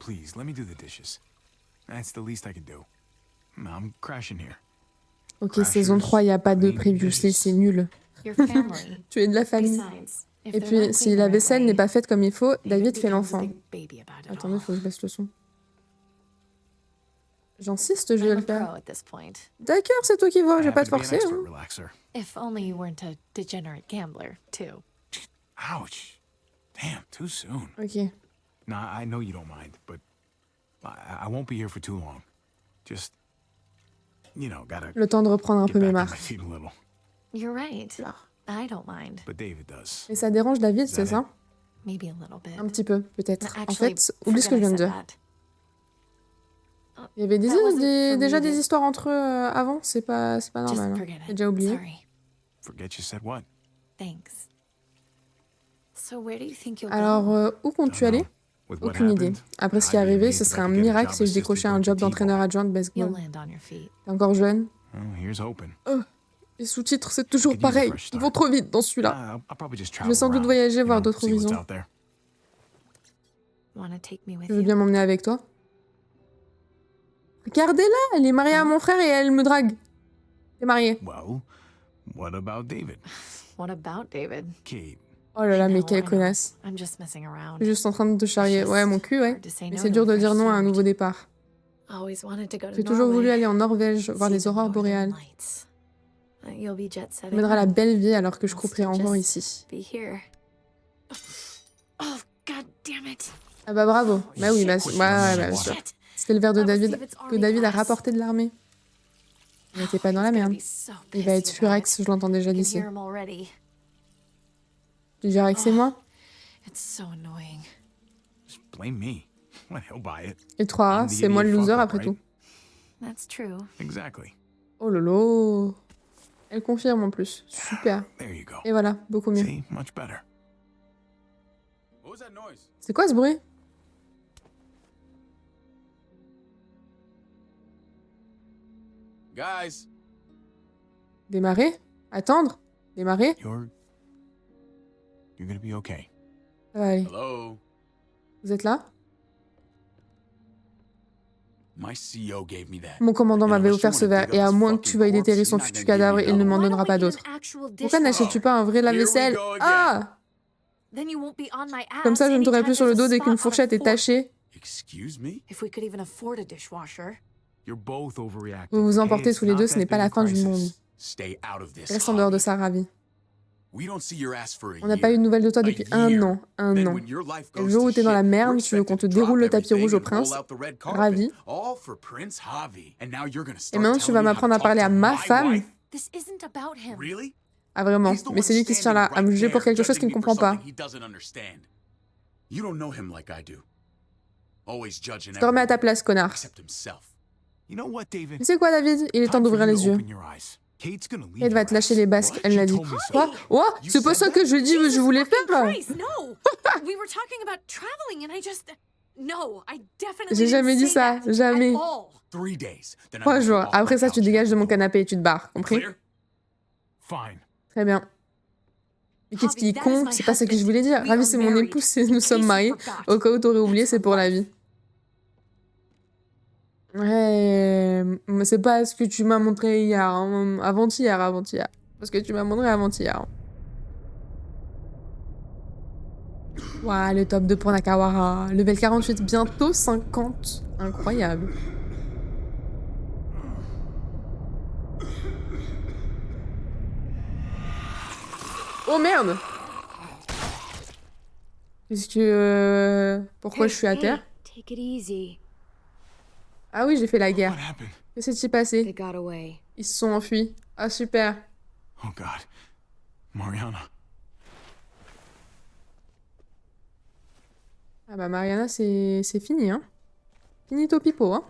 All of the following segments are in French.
please, let me do the dishes. That's the least I can do. I'm crashing here. Ok, saison 3, il n'y a pas de previously, c'est nul. Tu es de la famille. Et puis, si la vaisselle n'est pas faite comme il faut, David fait l'enfant. Attendez, il faut que je baisse le son. J'insiste, je vais le faire. D'accord, c'est toi qui vois, je vais pas te forcer. Hein. If only you weren't a degenerate gambler, too. Ouch. Damn, too soon. Ok. Nah, I know you don't mind, but I won't be here for too long. Just, you know, gotta... Le temps de reprendre un peu mes marques. You're right. I don't mind. But David does. Et ça dérange David, c'est ça? Maybe a little bit. Un petit peu, peut-être. En fait, oublie ce que je viens de dire. Il y avait déjà des histoires entre eux avant, c'est pas normal. Hein. J'ai déjà oublié. Forget you said what? Thanks. So where do you think you'll Alors, où comptes-tu aller? Aucune idée. Après ce qui est arrivé, ce serait un miracle si je décrochais un job d'entraîneur adjoint de baseball. T'es encore jeune? Oh, les sous-titres, c'est toujours pareil. Ils vont trop vite dans celui-là. Je vais sans doute voyager, voir d'autres horizons. Tu veux bien m'emmener avec toi? Regardez-la, elle est mariée à mon frère et elle me drague. T'es mariée. Well, what about David? What about David? Kate. Oh là là, mais quelle connasse. I'm just messing around. Je suis juste en train de te charrier. Ouais, mon cul, ouais. Mais c'est dur de dire non à un nouveau départ. J'ai toujours voulu aller en Norvège, voir les aurores boréales. Tu m'aideras la belle vie alors que je couperai en vent ici. Ah bah bravo. Bah oui, bah bien sûr. C'était le verre de David que David a rapporté de l'armée. Il n'était pas dans la merde. Il va être furax, je l'entends déjà d'ici. Tu dirais que c'est moi? Et 3A, c'est moi le loser après tout. Oh lolo. Elle confirme en plus. Super. Et voilà, beaucoup mieux. C'est quoi ce bruit? Guys. Démarrer? Attendre? Démarrer? You're gonna be okay. Ça va aller. Hello. Vous êtes là? My CEO gave me that. Mon commandant m'avait offert ce verre, et à moins que tu veuilles déterrer son futur cadavre, il ne m'en donnera pas d'autre. Pourquoi n'achètes-tu pas un vrai lave-vaisselle? Ah! Comme ça, je ne t'aurai plus sur le dos dès qu'une fourchette est tachée. Excuse me? Vous vous emportez tous les deux, ce n'est pas la fin du monde. Reste en dehors de ça, ravi. On n'a pas eu de nouvelles de toi depuis un an. Et le jour où t'es dans la merde, tu veux qu'on te déroule le tapis rouge au prince. Ravi. Et maintenant, tu vas m'apprendre à parler à ma femme. Ah vraiment, mais c'est lui qui se tient là, à me juger pour quelque chose qu'il ne comprend pas. Je te remets à ta place, connard. Tu sais quoi, David? Il est temps d'ouvrir les yeux. Kate va te lâcher les basques, elle l'a dit. Quoi? Oh, c'est pas ça que je dis, mais je voulais faire. J'ai jamais dit ça, jamais. 3 jours. Après ça, tu dégages de mon canapé et tu te barres, compris? Très bien. Mais qu'est-ce qui est con? C'est pas ça que je voulais dire. Ravi, c'est mon épouse et nous sommes mariés. Au cas où t'aurais oublié, c'est pour la vie. Ouais, mais c'est pas ce que tu m'as montré hier, hein. Avant-hier. Parce que tu m'as montré avant-hier. Ouah, le top 2 pour Nakawara. Level 48, bientôt 50. Incroyable. Oh merde! Qu'est-ce que... Pourquoi je suis à terre? Ah oui, j'ai fait la guerre. Qu'est-ce qui s'est passé? Ils se sont enfuis. Ah, super. Oh God. Mariana. Ah bah Mariana, c'est fini, hein. Finito pipo, hein.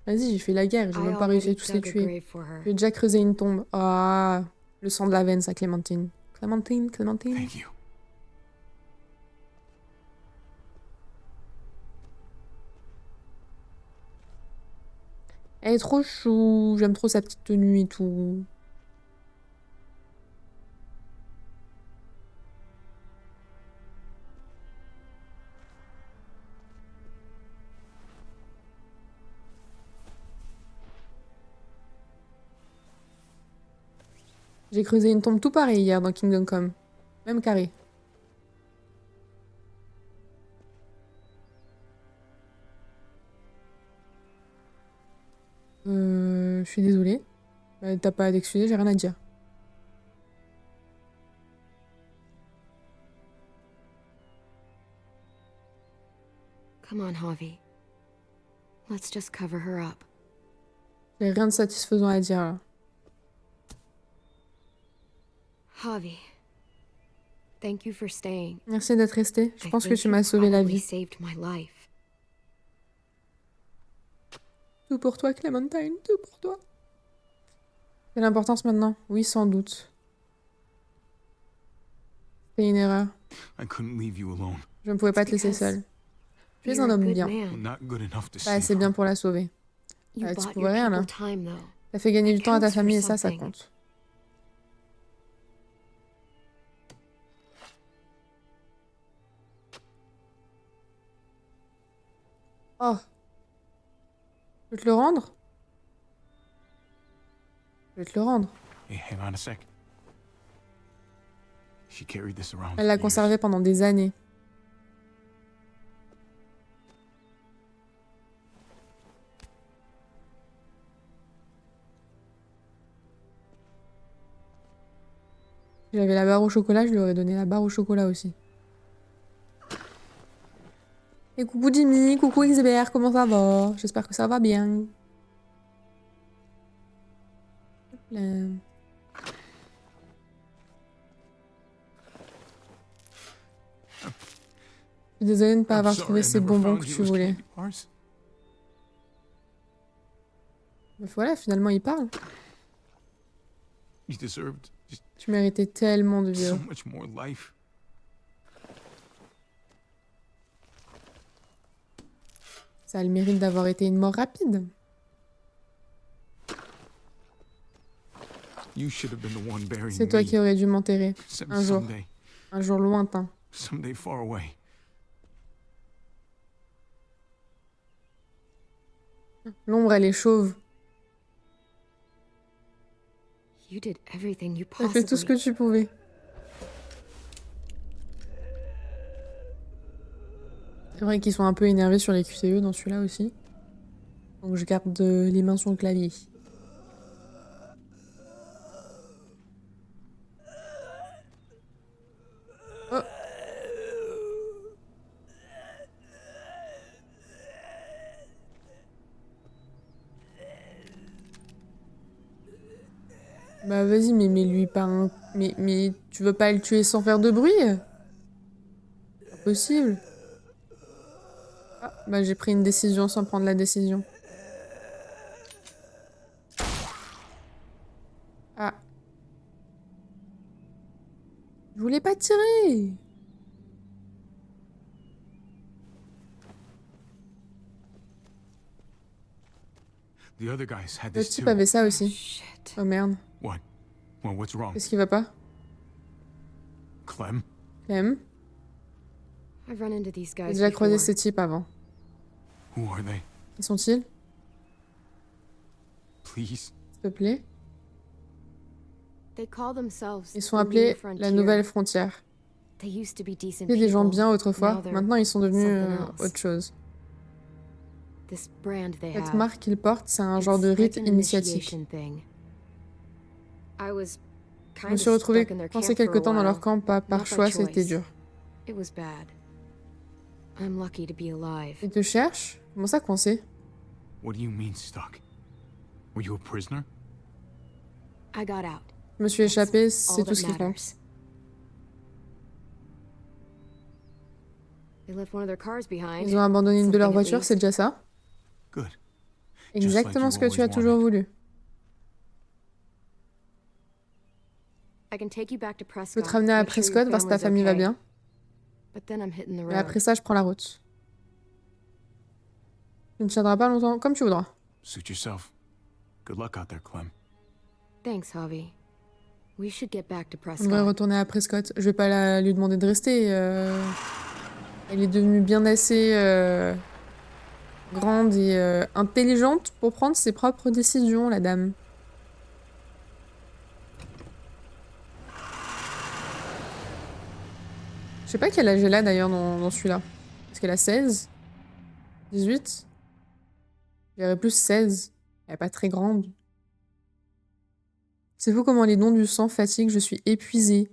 Vas-y, j'ai fait la guerre, j'ai même pas réussi à tous les tuer. J'ai déjà creusé une tombe. Ah, le sang de la veine, ça, Clémentine. Clémentine. Thank you. Elle est trop chou. J'aime trop sa petite tenue et tout. J'ai creusé une tombe tout pareil hier dans Kingdom Come. Même carré. Je suis désolée. Bah, t'as pas à t'excuser, j'ai rien à dire. Come on, Javi. Let's just cover her up. J'ai rien de satisfaisant à dire là. Javi, thank you for staying. Merci d'être resté. Je I pense que think tu you m'as sauvé la probably vie. saved my life. Tout pour toi, Clémentine, tout pour toi. Quelle importance maintenant? Oui, sans doute. C'est une erreur. I couldn't leave you alone. Je ne pouvais pas te laisser Because seule. Tu es You're un a homme good bien. Well, man. not good enough to Pas save assez her. bien pour la sauver. You Tu bought pouvais your rien là. people time, though. T'as fait gagner du temps à ta counts for famille et ça something. compte. Oh. Je vais te le rendre? Je vais te le rendre. Hey, hang on a sec. She carried this around Elle l'a for conservé years. pendant des années. Si j'avais la barre au chocolat, je lui aurais donné la barre au chocolat aussi. Et coucou Jimmy, coucou XBR, comment ça va? J'espère que ça va bien. Hop là. Je suis désolée de ne pas I'm avoir sorry trouvé I ces never bonbons found que you tu those voulais. candy bars. Mais voilà, finalement, il parle. You deserved just Tu méritais tellement de so vivre. much more life. Ça a le mérite d'avoir été une mort rapide. You should have been the one burying C'est toi me. qui aurais dû m'enterrer. Un jour. Someday, Un jour lointain. someday far away. L'ombre, elle est chauve. You did everything you T'as fait tout ce que possibly. tu pouvais. C'est vrai qu'ils sont un peu énervés sur les QTE dans celui-là aussi. Donc je garde les mains sur le clavier. Oh. Bah vas-y, mais mets-lui pas un... Mais tu veux pas le tuer sans faire de bruit? Pas possible. Ah, bah j'ai pris une décision sans prendre la décision. Ah. Je voulais pas tirer. The other guys had Le this type too. avait ça aussi. Shit. Oh merde. What? Well, what's wrong? Qu'est-ce qui va pas? Clem? Clem? I've run into these J'ai guys déjà croisé before. ce type avant. Who are they? Qui sont-ils? Please? S'il te plaît? They call themselves Ils sont the appelés New Frontier. la nouvelle frontière. They used to be decent C'était des gens people. bien autrefois. Now they're Maintenant, ils sont devenus something else. autre chose. This brand they Cette have. marque qu'ils portent, c'est un It's genre de like rite an initiatique. initiation thing. I was Je me kind suis of retrouvée stuck in their coincée camp for quelque a temps dans leur while. camp, pas par Not by choix, c'était choice. dur. It was bad. I'm lucky to be alive. Ils te cherchent? Comment ça, coincé? What do you mean stuck? Were you a prisoner? I got out. Je me suis échappée, All c'est tout that ce qui compte. matters. They left one of their cars behind. Ils ont abandonné une de leurs Something at voitures, least. c'est déjà ça? Good. Exactement ce que tu as always toujours wanted. voulu. I can take you back to Je peux Prescott. te ramener à make sure your Prescott, voir si ta family's famille va okay. bien. But then I'm hitting the Mais road. après ça, je prends la route. Tu ne tiendras pas longtemps, comme tu voudras. suit yourself. Good luck out there, Clem. Thanks, Javi. We should get back to On devrait Prescott. retourner à Prescott. Je vais pas lui demander de rester. Elle est devenue bien assez grande et intelligente pour prendre ses propres décisions, la dame. Je sais pas quel âge elle a d'ailleurs dans celui-là. Est-ce qu'elle a 16 18 Je dirais plus 16. Elle est pas très grande. C'est fou comment les dons du sang fatiguent, je suis épuisée.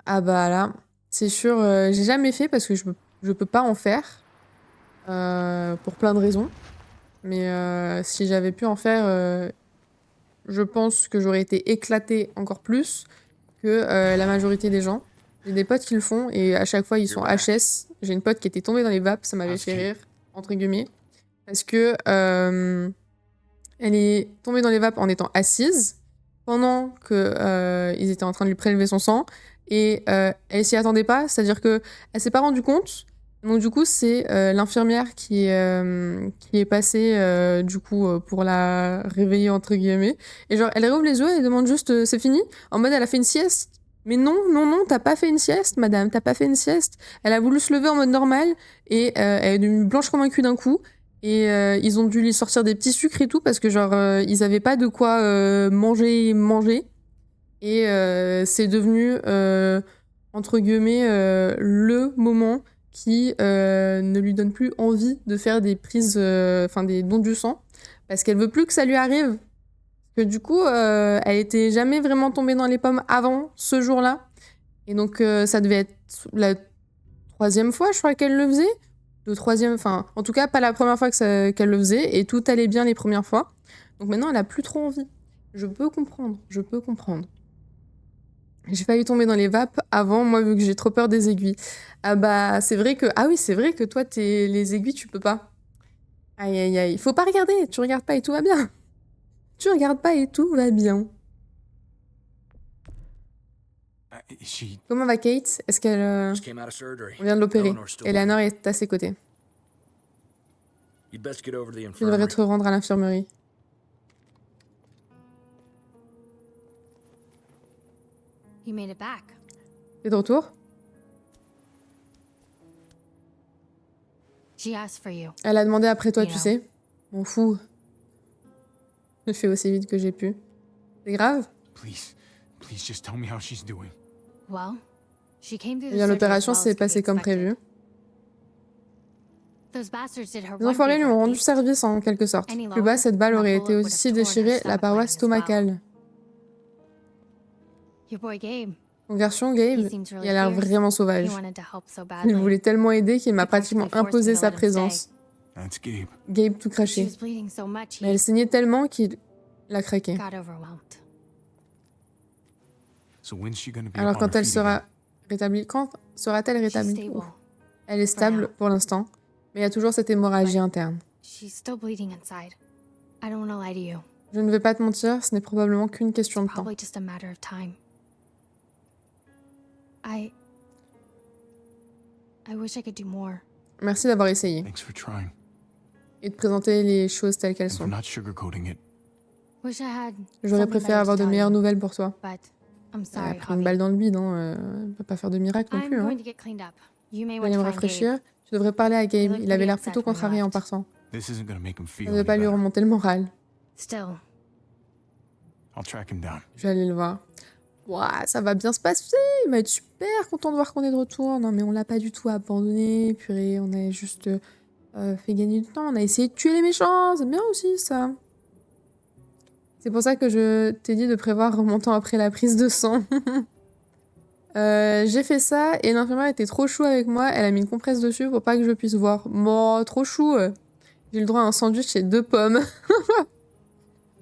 Ah bah là, c'est sûr, j'ai jamais fait parce que je peux pas en faire. Pour plein de raisons. Mais si j'avais pu en faire, je pense que j'aurais été éclatée encore plus que la majorité des gens. J'ai des potes qui le font et à chaque fois ils sont HS. J'ai une pote qui était tombée dans les vapes, ça m'avait fait rire, entre guillemets. Parce que elle est tombée dans les vapes en étant assise pendant que ils étaient en train de lui prélever son sang et elle s'y attendait pas, c'est-à-dire que elle s'est pas rendue compte. Donc du coup c'est l'infirmière qui est passée du coup pour la réveiller entre guillemets et genre elle rouvre les yeux et elle demande juste c'est fini, en mode elle a fait une sieste. Mais non, t'as pas fait une sieste, madame, t'as pas fait une sieste. Elle a voulu se lever en mode normal et elle est devenue blanche comme un cul d'un coup. Et ils ont dû lui sortir des petits sucres et tout parce que genre ils avaient pas de quoi manger. Et c'est devenu entre guillemets le moment qui ne lui donne plus envie de faire des prises, enfin des dons du sang parce qu'elle veut plus que ça lui arrive. Que du coup, elle était jamais vraiment tombée dans les pommes avant ce jour-là. Et donc, ça devait être la 3e fois, je crois, qu'elle le faisait. Le 3e, enfin, en tout cas, pas la première fois qu'elle le faisait. Et tout allait bien les premières fois. Donc maintenant, elle a plus trop envie. Je peux comprendre. J'ai failli tomber dans les vapes avant, moi, vu que j'ai trop peur des aiguilles. Ah bah, c'est vrai que... Ah oui, c'est vrai que toi, les aiguilles, tu peux pas. Aïe, aïe, aïe. Faut pas regarder. Tu regardes pas et tout va bien. Tu regardes pas et tout va bien. Comment va Kate? Est-ce qu'elle... On vient de l'opérer. Eleanor est à ses côtés. Tu devrais te rendre à l'infirmerie. T'es de retour? Elle a demandé après toi, tu sais. M'en fous. Je fais aussi vite que j'ai pu. C'est grave? Eh bien, l'opération s'est passée comme prévu. Les enfoirés lui ont rendu service en quelque sorte. Plus bas, cette balle aurait été aussi déchirée la paroi stomacale. Mon garçon, Gabe, il a l'air vraiment sauvage. Il voulait tellement aider qu'il m'a pratiquement imposé sa présence. Gabe tout craché. Mais elle saignait tellement qu'il l'a craqué. Alors quand elle sera rétablie... Quand sera-t-elle rétablie? Elle est stable pour l'instant, mais il y a toujours cette hémorragie interne. Je ne vais pas te mentir, ce n'est probablement qu'une question de temps. Merci d'avoir essayé. Et de présenter les choses telles qu'elles sont. J'aurais préféré avoir de meilleures nouvelles pour toi. Elle a pris une balle dans le bide, hein. Elle peut pas faire de miracle non plus. Hein. Tu vas aller me rafraîchir. Tu devrais parler à Gabe. Il avait l'air plutôt contrarié en partant. Ça ne veut pas lui remonter le moral. Je vais aller le voir. Ouah, ça va bien se passer. Il va être super content de voir qu'on est de retour. Non, mais on l'a pas du tout abandonné. Purée, on a juste fait gagner du temps. On a essayé de tuer les méchants. C'est bien aussi, ça. C'est pour ça que je t'ai dit de prévoir remontant après la prise de sang. J'ai fait ça et l'infirmière était trop chou avec moi. Elle a mis une compresse dessus pour pas que je puisse voir. Bon, trop chou. J'ai le droit à un sandwich et 2 pommes.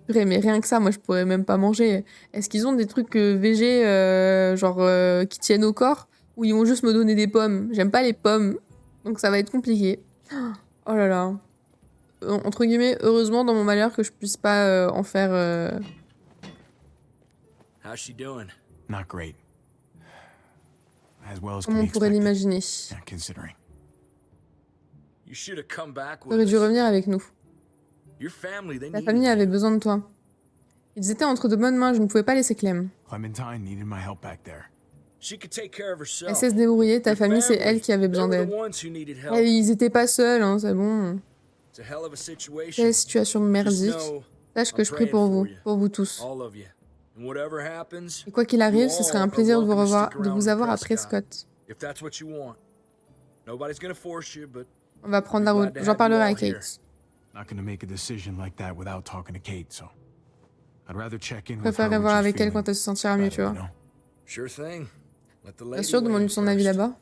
Mais rien que ça, moi je pourrais même pas manger. Est-ce qu'ils ont des trucs végés, qui tiennent au corps, ou ils vont juste me donner des pommes? J'aime pas les pommes, donc ça va être compliqué. Oh là là. Entre guillemets, heureusement dans mon malheur que je puisse pas en faire. Comme on pourrait l'imaginer. T'aurais dû revenir avec nous. Ta famille avait besoin de toi. Ils étaient entre de bonnes mains, je ne pouvais pas laisser Clem. Clementine needed my help back there. Elle sait se débrouiller, ta famille, c'est elle qui avait besoin d'aide. Et ils étaient pas seuls, hein, c'est bon. Quelle situation merdique. Sache que je prie pour vous tous. Et quoi qu'il arrive, ce serait un plaisir de vous revoir, de vous avoir à Prescott. On va prendre la route, j'en parlerai à Kate. Not gonna make a decision like that without talking to Kate, so I'd rather check in Je with her préférerais when voir she's avec elle feeling quand elle se sentira mieux, tu better, vois. you know? Bien sûr, demande-lui son avis là-bas.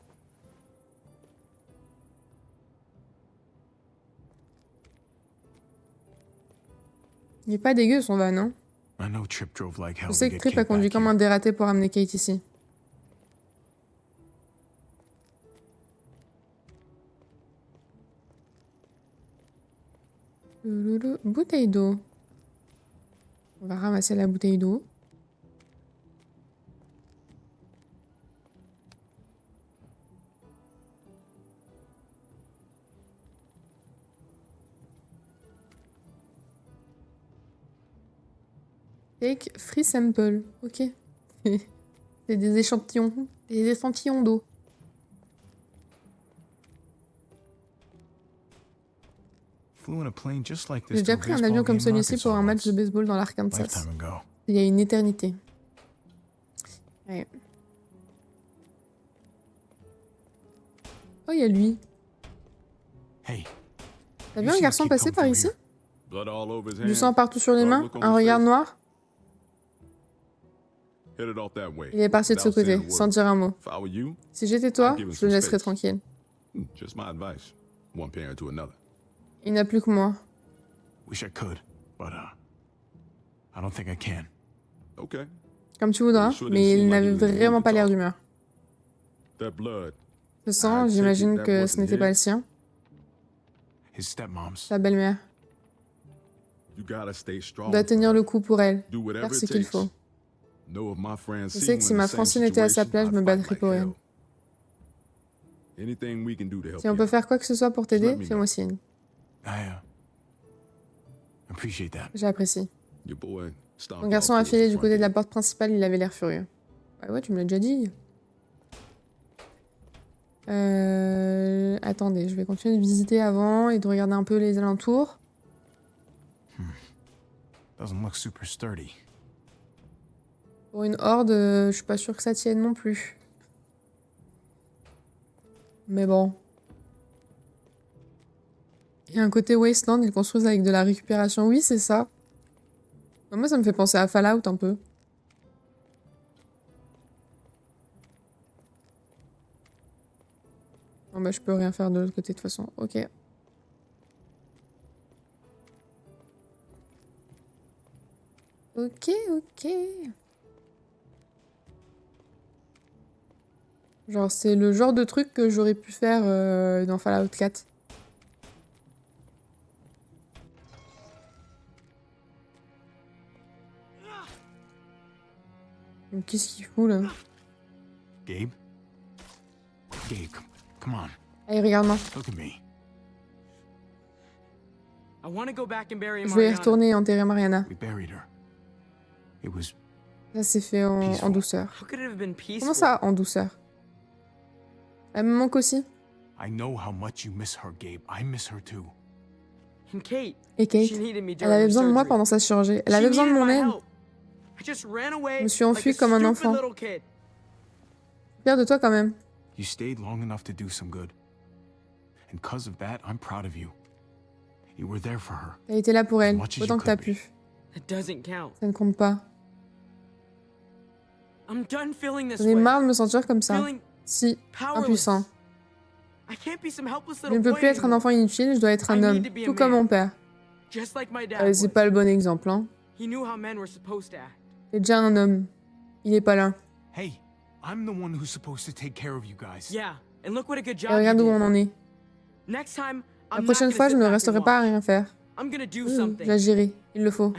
Il est pas dégueu son van, non? I know Trip drove like hell Je to sais que get Trip a Kate conduit back comme here. un dératé pour amener Kate ici. Bouteille d'eau. On va ramasser la bouteille d'eau. Take free sample. Ok. C'est des échantillons. Des échantillons d'eau. Flew in a plane just like J'ai this to déjà a pris un baseball avion comme game in celui-ci pour un Arkansas match de once. baseball dans l'Arkansas. Lifetime ago. Il y a une éternité. Ouais. Oh, il y a lui. Hey, T'as vu un garçon keep passer come par through ici? here. Blood all over his Du hands. sang partout sur les Blood mains, look on un his regard face. noir. Headed off that way. Il est parti de ce without saying côté, a sans word. dire un mot. If I were you, Si j'étais toi, I'd give him je le some laisserais space. tranquille. just my advice. One parent to another. Il n'a plus que moi. Wish I could, but I don't think I can. Okay. Comme tu voudras, mais il n'avait vraiment pas l'air d'humeur. That blood. Ce sang, j'imagine que ce n'était pas le sien. His stepmom's. Sa belle-mère. You gotta stay strong. Il doit tenir le coup pour elle. Do whatever Faire ce it qu'il takes. faut. Know if my friends Je see sais you que in si the ma same Francine était à sa situation, place, je me I'd battrais fight pour like elle. hell. Anything we can do to help Si on you. peut faire quoi que ce soit pour Just let t'aider, me fais-moi signe. I appreciate that. J'apprécie. Your boy stomped Mon garçon off a towards filé the du front côté de la gate. porte principale, il avait l'air furieux. Ouais, tu me l'as déjà dit. Attendez, je vais continuer de visiter avant et de regarder un peu les alentours. Doesn't look super sturdy. Pour une horde, je suis pas sûre que ça tienne non plus. Mais bon. Il y a un côté Wasteland, ils construisent avec de la récupération. Oui, c'est ça. Moi, ça me fait penser à Fallout un peu. Bon, bah, je peux rien faire de l'autre côté de toute façon. Ok. Ok, ok. Genre, c'est le genre de truc que j'aurais pu faire dans Fallout 4. Donc, qu'est-ce qu'il fout, là? Gabe? Gabe, come on. Allez, regarde-moi. Look at me. Je vais y retourner et enterrer Mariana. We buried her. It was Ça, c'est fait en Peaceful. douceur. Comment ça, en douceur? Elle me manque aussi. I know how much you miss her, Gabe. I miss her too. Et Kate, elle avait besoin de moi pendant sa chirurgie. Elle avait besoin de mon aide. Je me suis enfui comme un enfant. Fier de toi quand même. You stayed long enough to do some good. And because of that, I'm proud of you. You were there for her. T'as été là pour elle, much as you autant que t'as could pu. Ça ne compte pas. J'en ai marre de me sentir comme ça. Si, impuissant. Je ne peux plus être un enfant inutile, je dois être un homme, tout comme mon père. C'est pas le bon exemple, hein. C'est déjà un homme. Il est pas là. Hey, I'm the one who's supposed to take care of you guys. Et regarde où on en est. La prochaine fois, je ne resterai pas à rien faire. J'agirai, il le faut.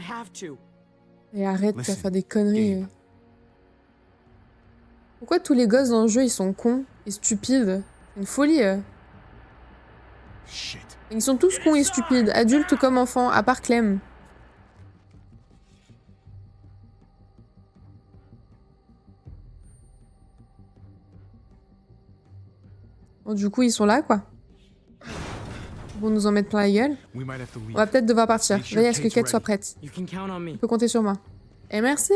Et arrête de Listen, faire des conneries. Gabe. Pourquoi tous les gosses dans le jeu, ils sont cons et stupides? C'est une folie. shit. Ils sont tous cons et stupides, adultes comme enfants, à part Clem. Bon, du coup, ils sont là, quoi. Ils vont nous en mettre plein la gueule. We might have to On leave. va peut-être devoir partir. Make sure Veille à ce que Kate's Kate soit ready. prête. You can count on me. Tu peux compter sur moi. Et merci!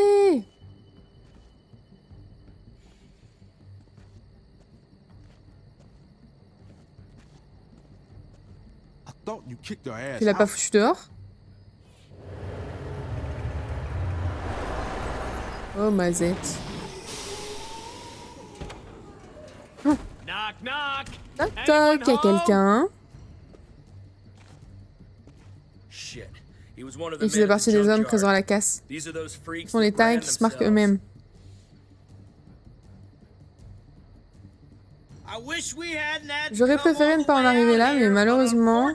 I thought you kicked her ass. Tu l'as pas out. foutu dehors? Oh, mazette. Knock, knock. Toc toc, y'a quelqu'un. Shit. He was one of the Il faisait men at partie the des hommes junkyard. présents à la casse. These are those freaks Ce sont les that tags brand qui se marquent themselves. eux-mêmes. J'aurais préféré ne pas en arriver là, mais malheureusement,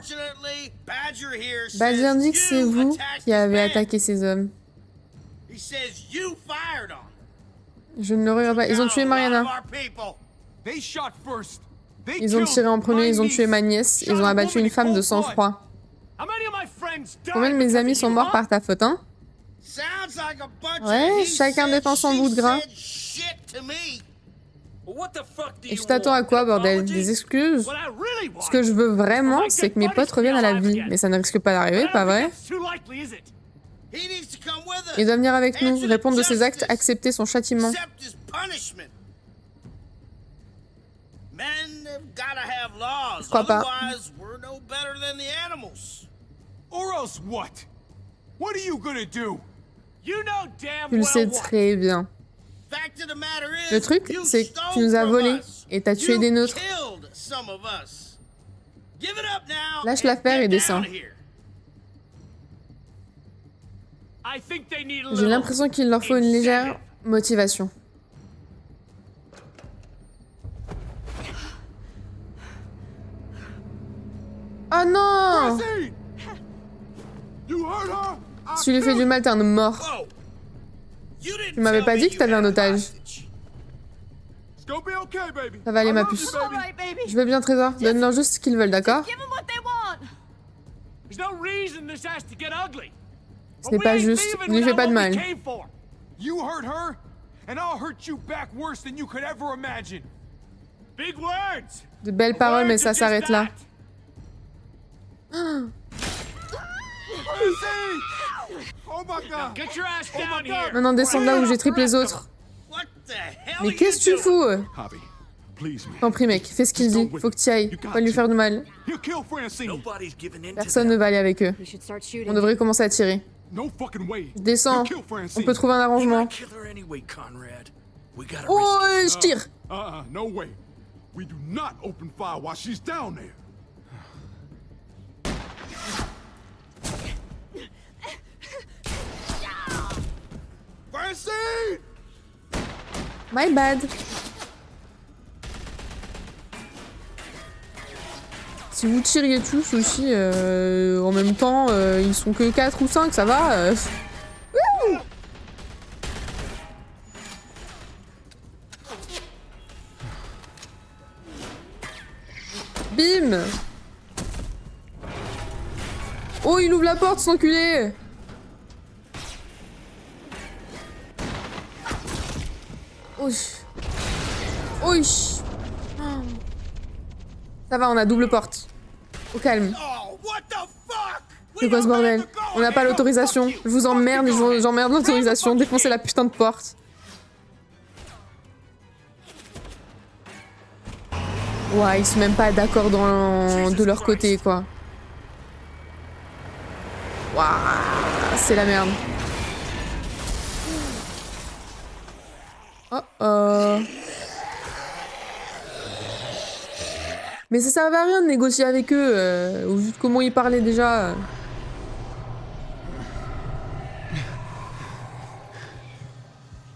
Badger dit que c'est vous qui avez attaqué ces hommes. Je ne le regrette pas. Ils ont tué Mariana. They shot first. They Ils ont tiré en premier, ils ont tué ma nièce. Ils ont abattu une femme de sang-froid. How many of my friends died Combien de mes amis sont morts par ta faute, hein? Ouais, chacun défend son bout de gras. Et tu t'attends à quoi, bordel? Des excuses? What I really want. Ce que je veux vraiment, c'est que mes potes reviennent à la vie. Mais ça ne risque pas d'arriver, pas vrai? It's too likely, is it? Il doit venir avec nous, répondre de ses actes, accepter son châtiment. Je crois pas. Or else what? What are you gonna do? You know damn Tu le well sais what. très bien. Le truc, c'est que tu nous as volés et t'as tué des nôtres. Lâche l'affaire et descends. I think they need a J'ai little l'impression qu'il leur faut une légère motivation. Oh non! Hey! You heard her? Si tu lui fais du mal, t'es un homme mort. Tu m'avais pas dit que t'avais un otage. It's gonna be okay, baby. Ça va aller, I ma love you, puce. baby. Je veux bien, Trésor. Donne-leur juste ce qu'ils veulent, d'accord? There's no reason this has to get ugly. Ce n'est pas juste. Ne lui fais pas de mal. You hurt her, and I'll hurt you back worse than you could ever imagine. Big words. De belles paroles, mais ça s'arrête là. Oh my God. Get your ass down here. Maintenant, descends de là où j'ai triplé les autres. Mais qu'est-ce que tu fous? Javi, please me. T'en prie, mec, fais ce qu'il dit. Faut que tu ailles. Faut pas lui faire de mal. He'll kill Francine. Nobody's giving in to Personne them. ne va aller avec eux. We should start On shooting. devrait commencer à tirer. No fucking way. Je descends. He'll kill Francine. On peut trouver un We arrangement. might kill her anyway, Conrad. We gotta Oh, risk it. je tire. No way. We do not open fire while she's down there. Francine! My bad. Si vous tiriez tous aussi en même temps, ils sont que 4 ou 5, ça va. Wouh. Bim. Oh, il ouvre la porte, cet enculé. Oui. Oui. Ça va, on a double porte. Au calme. C'est quoi ce bordel? On n'a pas l'autorisation. Je vous emmerde et j'emmerde l'autorisation. Défoncez la putain de porte. Ouais, ils sont même pas d'accord de leur côté, quoi. Waouh, c'est la merde. Oh oh. Mais ça servait à rien de négocier avec eux, au vu de comment ils parlaient déjà.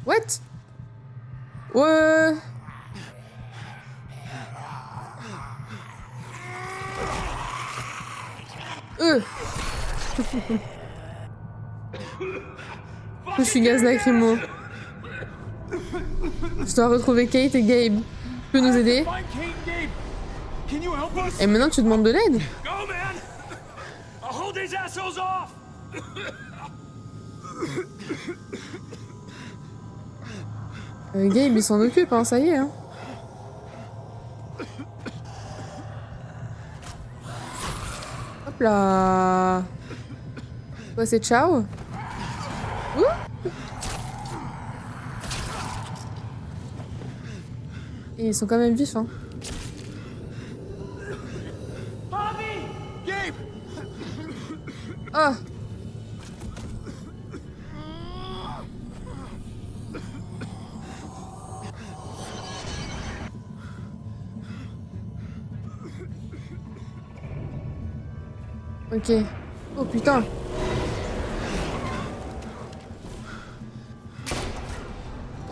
What? Ouais. Je suis gaz lacrymo. Je dois retrouver Kate et Gabe. Tu peux nous aider? Find Kate and Gabe. Can you help us? Et maintenant tu demandes de l'aide? Go, man! I'll hold these assholes off! Gabe il s'en occupe, hein, ça y est. Hein. Hop là. Quoi, c'est ciao? Ouh. Et ils sont quand même vifs, hein. Gabe! Oh. Ok. Oh putain.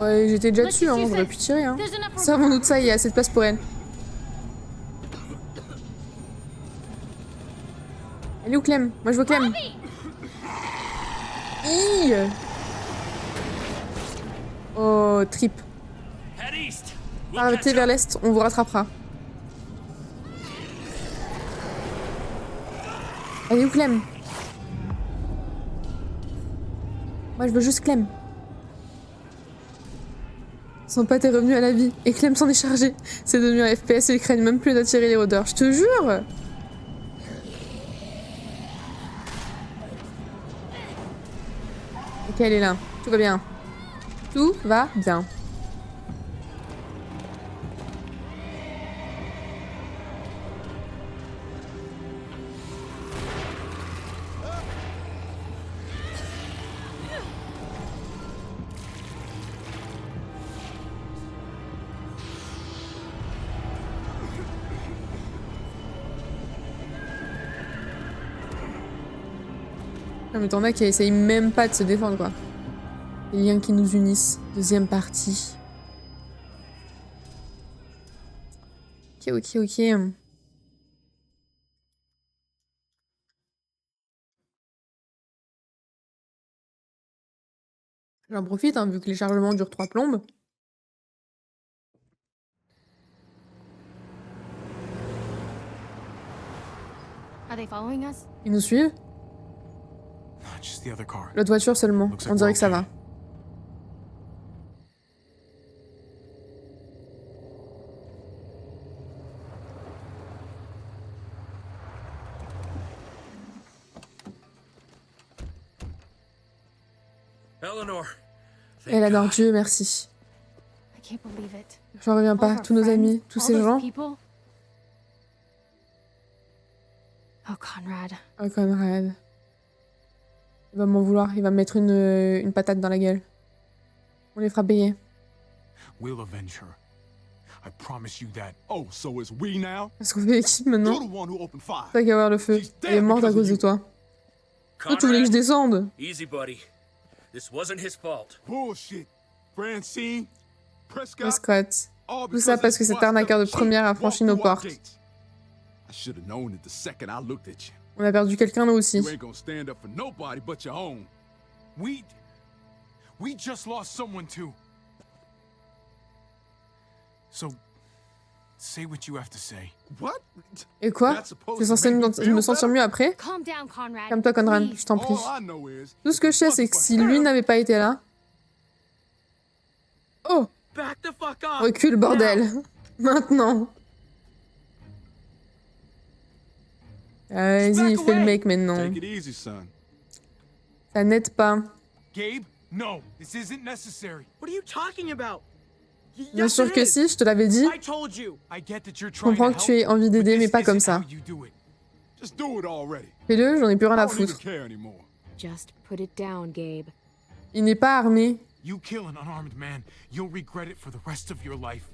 Ouais, j'étais déjà dessus, hein, j'aurais pu tirer. Hein. Servons-nous de ça, il y a assez de place pour elle. Elle est où Clem? Moi je veux Clem. Hi. Oh, trip. Head east. We'll Arrêtez catch vers up. l'est, on vous rattrapera. Elle est où Clem? Moi je veux juste Clem. Son pote est revenu à la vie et Clem s'en est chargé. C'est devenu un FPS et ils craignent même plus d'attirer les rôdeurs. Je te jure! Ok, elle est là. Tout va bien. Tout va bien. Non mais t'en as qui essayent même pas de se défendre quoi. Les liens qui nous unissent. Deuxième partie. Ok. J'en profite hein, vu que les chargements durent 3 plombes. Are they following us? Ils nous suivent? Just the other car. L'autre voiture seulement. On dirait que ça va. Eleanor. thank Elle adore God. Dieu, merci. I can't believe it. J'en reviens All pas. of our Tous nos friends, amis, tous all ces those gens. people. Oh, Conrad. Oh, Conrad. Il va m'en vouloir. Il va me mettre une patate dans la gueule. On les fera payer. We'll avenge her. I promise you that. Oh, so it's we now? Parce qu'on fait équipe You're maintenant. the one who opened fire. T'as qu'à voir le feu. Elle est morte à cause de toi. Toi, tu voulais que je descende. Easy, buddy. This wasn't his fault. Bullshit. Francine, Prescott. Prescott. all Tout ça parce que cet arnaqueur de première a franchi nos portes. I should have known it the second I looked at you. On a perdu quelqu'un nous aussi. You ain't gonna stand up for nobody but your own. we just lost someone too. So, say what you have to say. What? Et quoi? Tu es censé me sentir mieux après? Calm down, Conrad. Calme-toi, Conrad, Please. je t'en prie. All I know is Tout ce que je sais, c'est que si lui n'avait pas été là... Oh! Back the fuck up. Recule, bordel! Maintenant! Vas-y, fais le mec maintenant. take it easy, son. Ça n'aide pas. Gabe, no, this isn't necessary. What are you talking about? Bien Yes, sûr it que is. si, je te l'avais dit. I told you. I get that you're Je trying comprends to que tu aies help, envie but d'aider, mais this pas comme isn't ça. how you do it. Just do it already. Fais-le, j'en ai plus rien I à don't even foutre. care anymore. Just put it down, Gabe. Il n'est pas armé. You kill an unarmed man, you'll regret it for the rest of your life.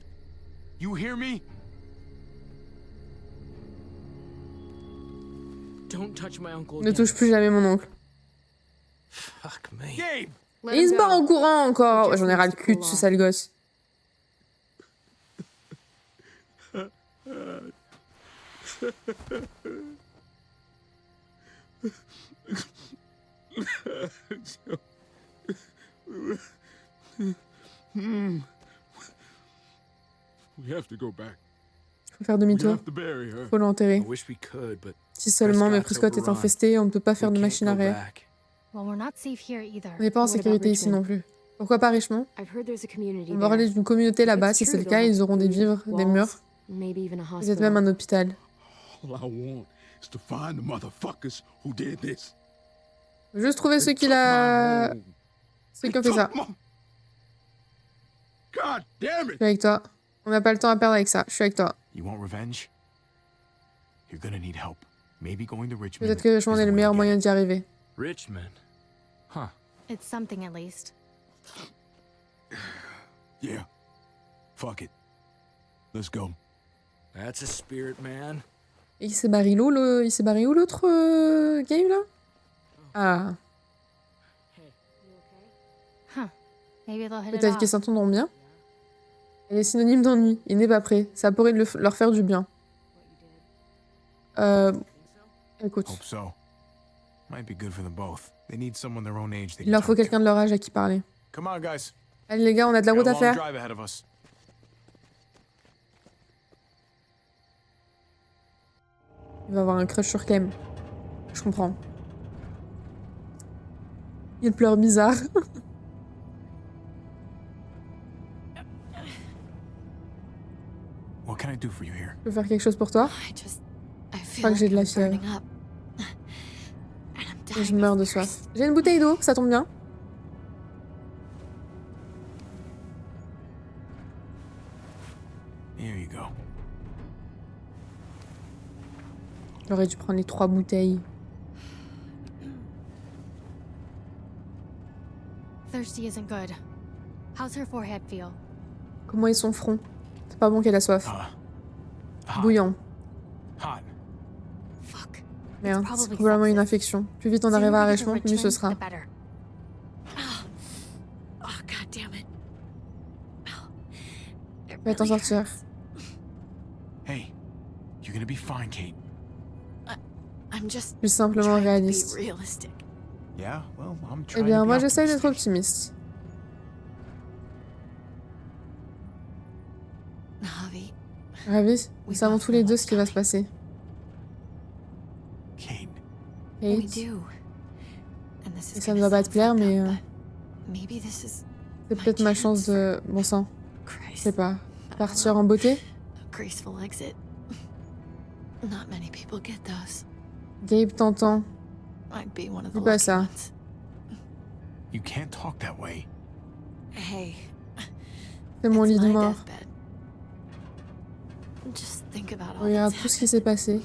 You hear me? Don't touch my uncle Ne again. touche plus jamais mon oncle. Fuck me. Gabe! Let Et il him se barre en go. courant encore. Just J'en ai ras le needs to cul de cool ce off. sale gosse. We have to go back. Faut faire We demi-tour. have to bury her. Faut l'enterrer. I wish we could, but Si seulement, mais Prescott's Prescott est overrun. infesté, on ne peut pas faire we de can't machine go arrière. back. Well, we're not safe here either. On n'est pas en What about sécurité ici Richmond? non plus. Pourquoi pas Richmond? I've heard there's a community On va parler there. d'une communauté là-bas. Si If it's c'est le true, cas, they'll ils auront des have vivres, food, des walls, murs, maybe even a peut-être même hospital. un hôpital. All I want is to find the motherfuckers who did this. Faut juste trouver ceux They qui took l'a... my home. ceux qui ont fait ça. Took my- God damn Je it! suis avec toi. On n'a pas le temps à perdre avec ça. Je suis avec toi. You want revenge? You're gonna need help. Maybe going to Richmond. Peut-être que Richmond is est the le way meilleur to get moyen it. d'y arriver. Richmond. Huh. It's something at least. Yeah. Fuck it. Let's go. That's a spirit, man. Et il s'est barré où, il s'est barré où l'autre game là? Ah, Huh. Maybe they'll hit it peut-être off. qu'ils s'entendront bien. Elle est synonyme d'ennui. Il n'est pas prêt. Ça pourrait leur faire du bien. Écoute, Hope so. Might be good for them both. They need someone their own age they il can leur faut talk to. quelqu'un de leur âge à qui parler. Come on, guys. Allez les gars, on a de la We route got à a long faire. drive ahead of us. Il va avoir un crush sur Clem. Je comprends. Il pleure bizarre. What can I do for you here? Je peux faire quelque chose pour toi? I Je crois que j'ai de la fièvre. Et je meurs de soif. J'ai une bouteille d'eau, ça tombe bien. Here you go. J'aurais dû prendre les 3 bouteilles. Thirsty isn't good. How's her forehead feel? Comment est son front? C'est pas bon qu'elle a soif. Hot. Bouillant. Hot. Fuck. Merde, It's c'est probably probablement une sepsis. infection. Plus vite on Sooner arrivera à we get to Richmond, mieux ce Richmond, sera. the better. Oh, god damn it. It Tu vas t'en really sortir. hurts. Hey, you're gonna be fine, Kate. I'm just Je suis simplement trying to be réaliste. realistic. Yeah, well, I'm Eh trying bien, to be moi j'essaye d'être optimistic. optimiste. Javi, Ravi, nous savons tous les deux ce qui va se passer. Kate, we Kate, do. And this et is ça ne gonna va pas te sound plaire, fucked mais up, but maybe this is c'est peut-être ma chance de... Bon sang, je Christ. sais pas. Partir en beauté? A graceful exit. Not many people get those. Gabe t'entend. I'd be one of the Dis pas lucky ça. ones. you can't talk that way. Hey, C'est mon it's lit de my mort. deathbed. Just think about all Regarde that's tout ce qui s'est passé.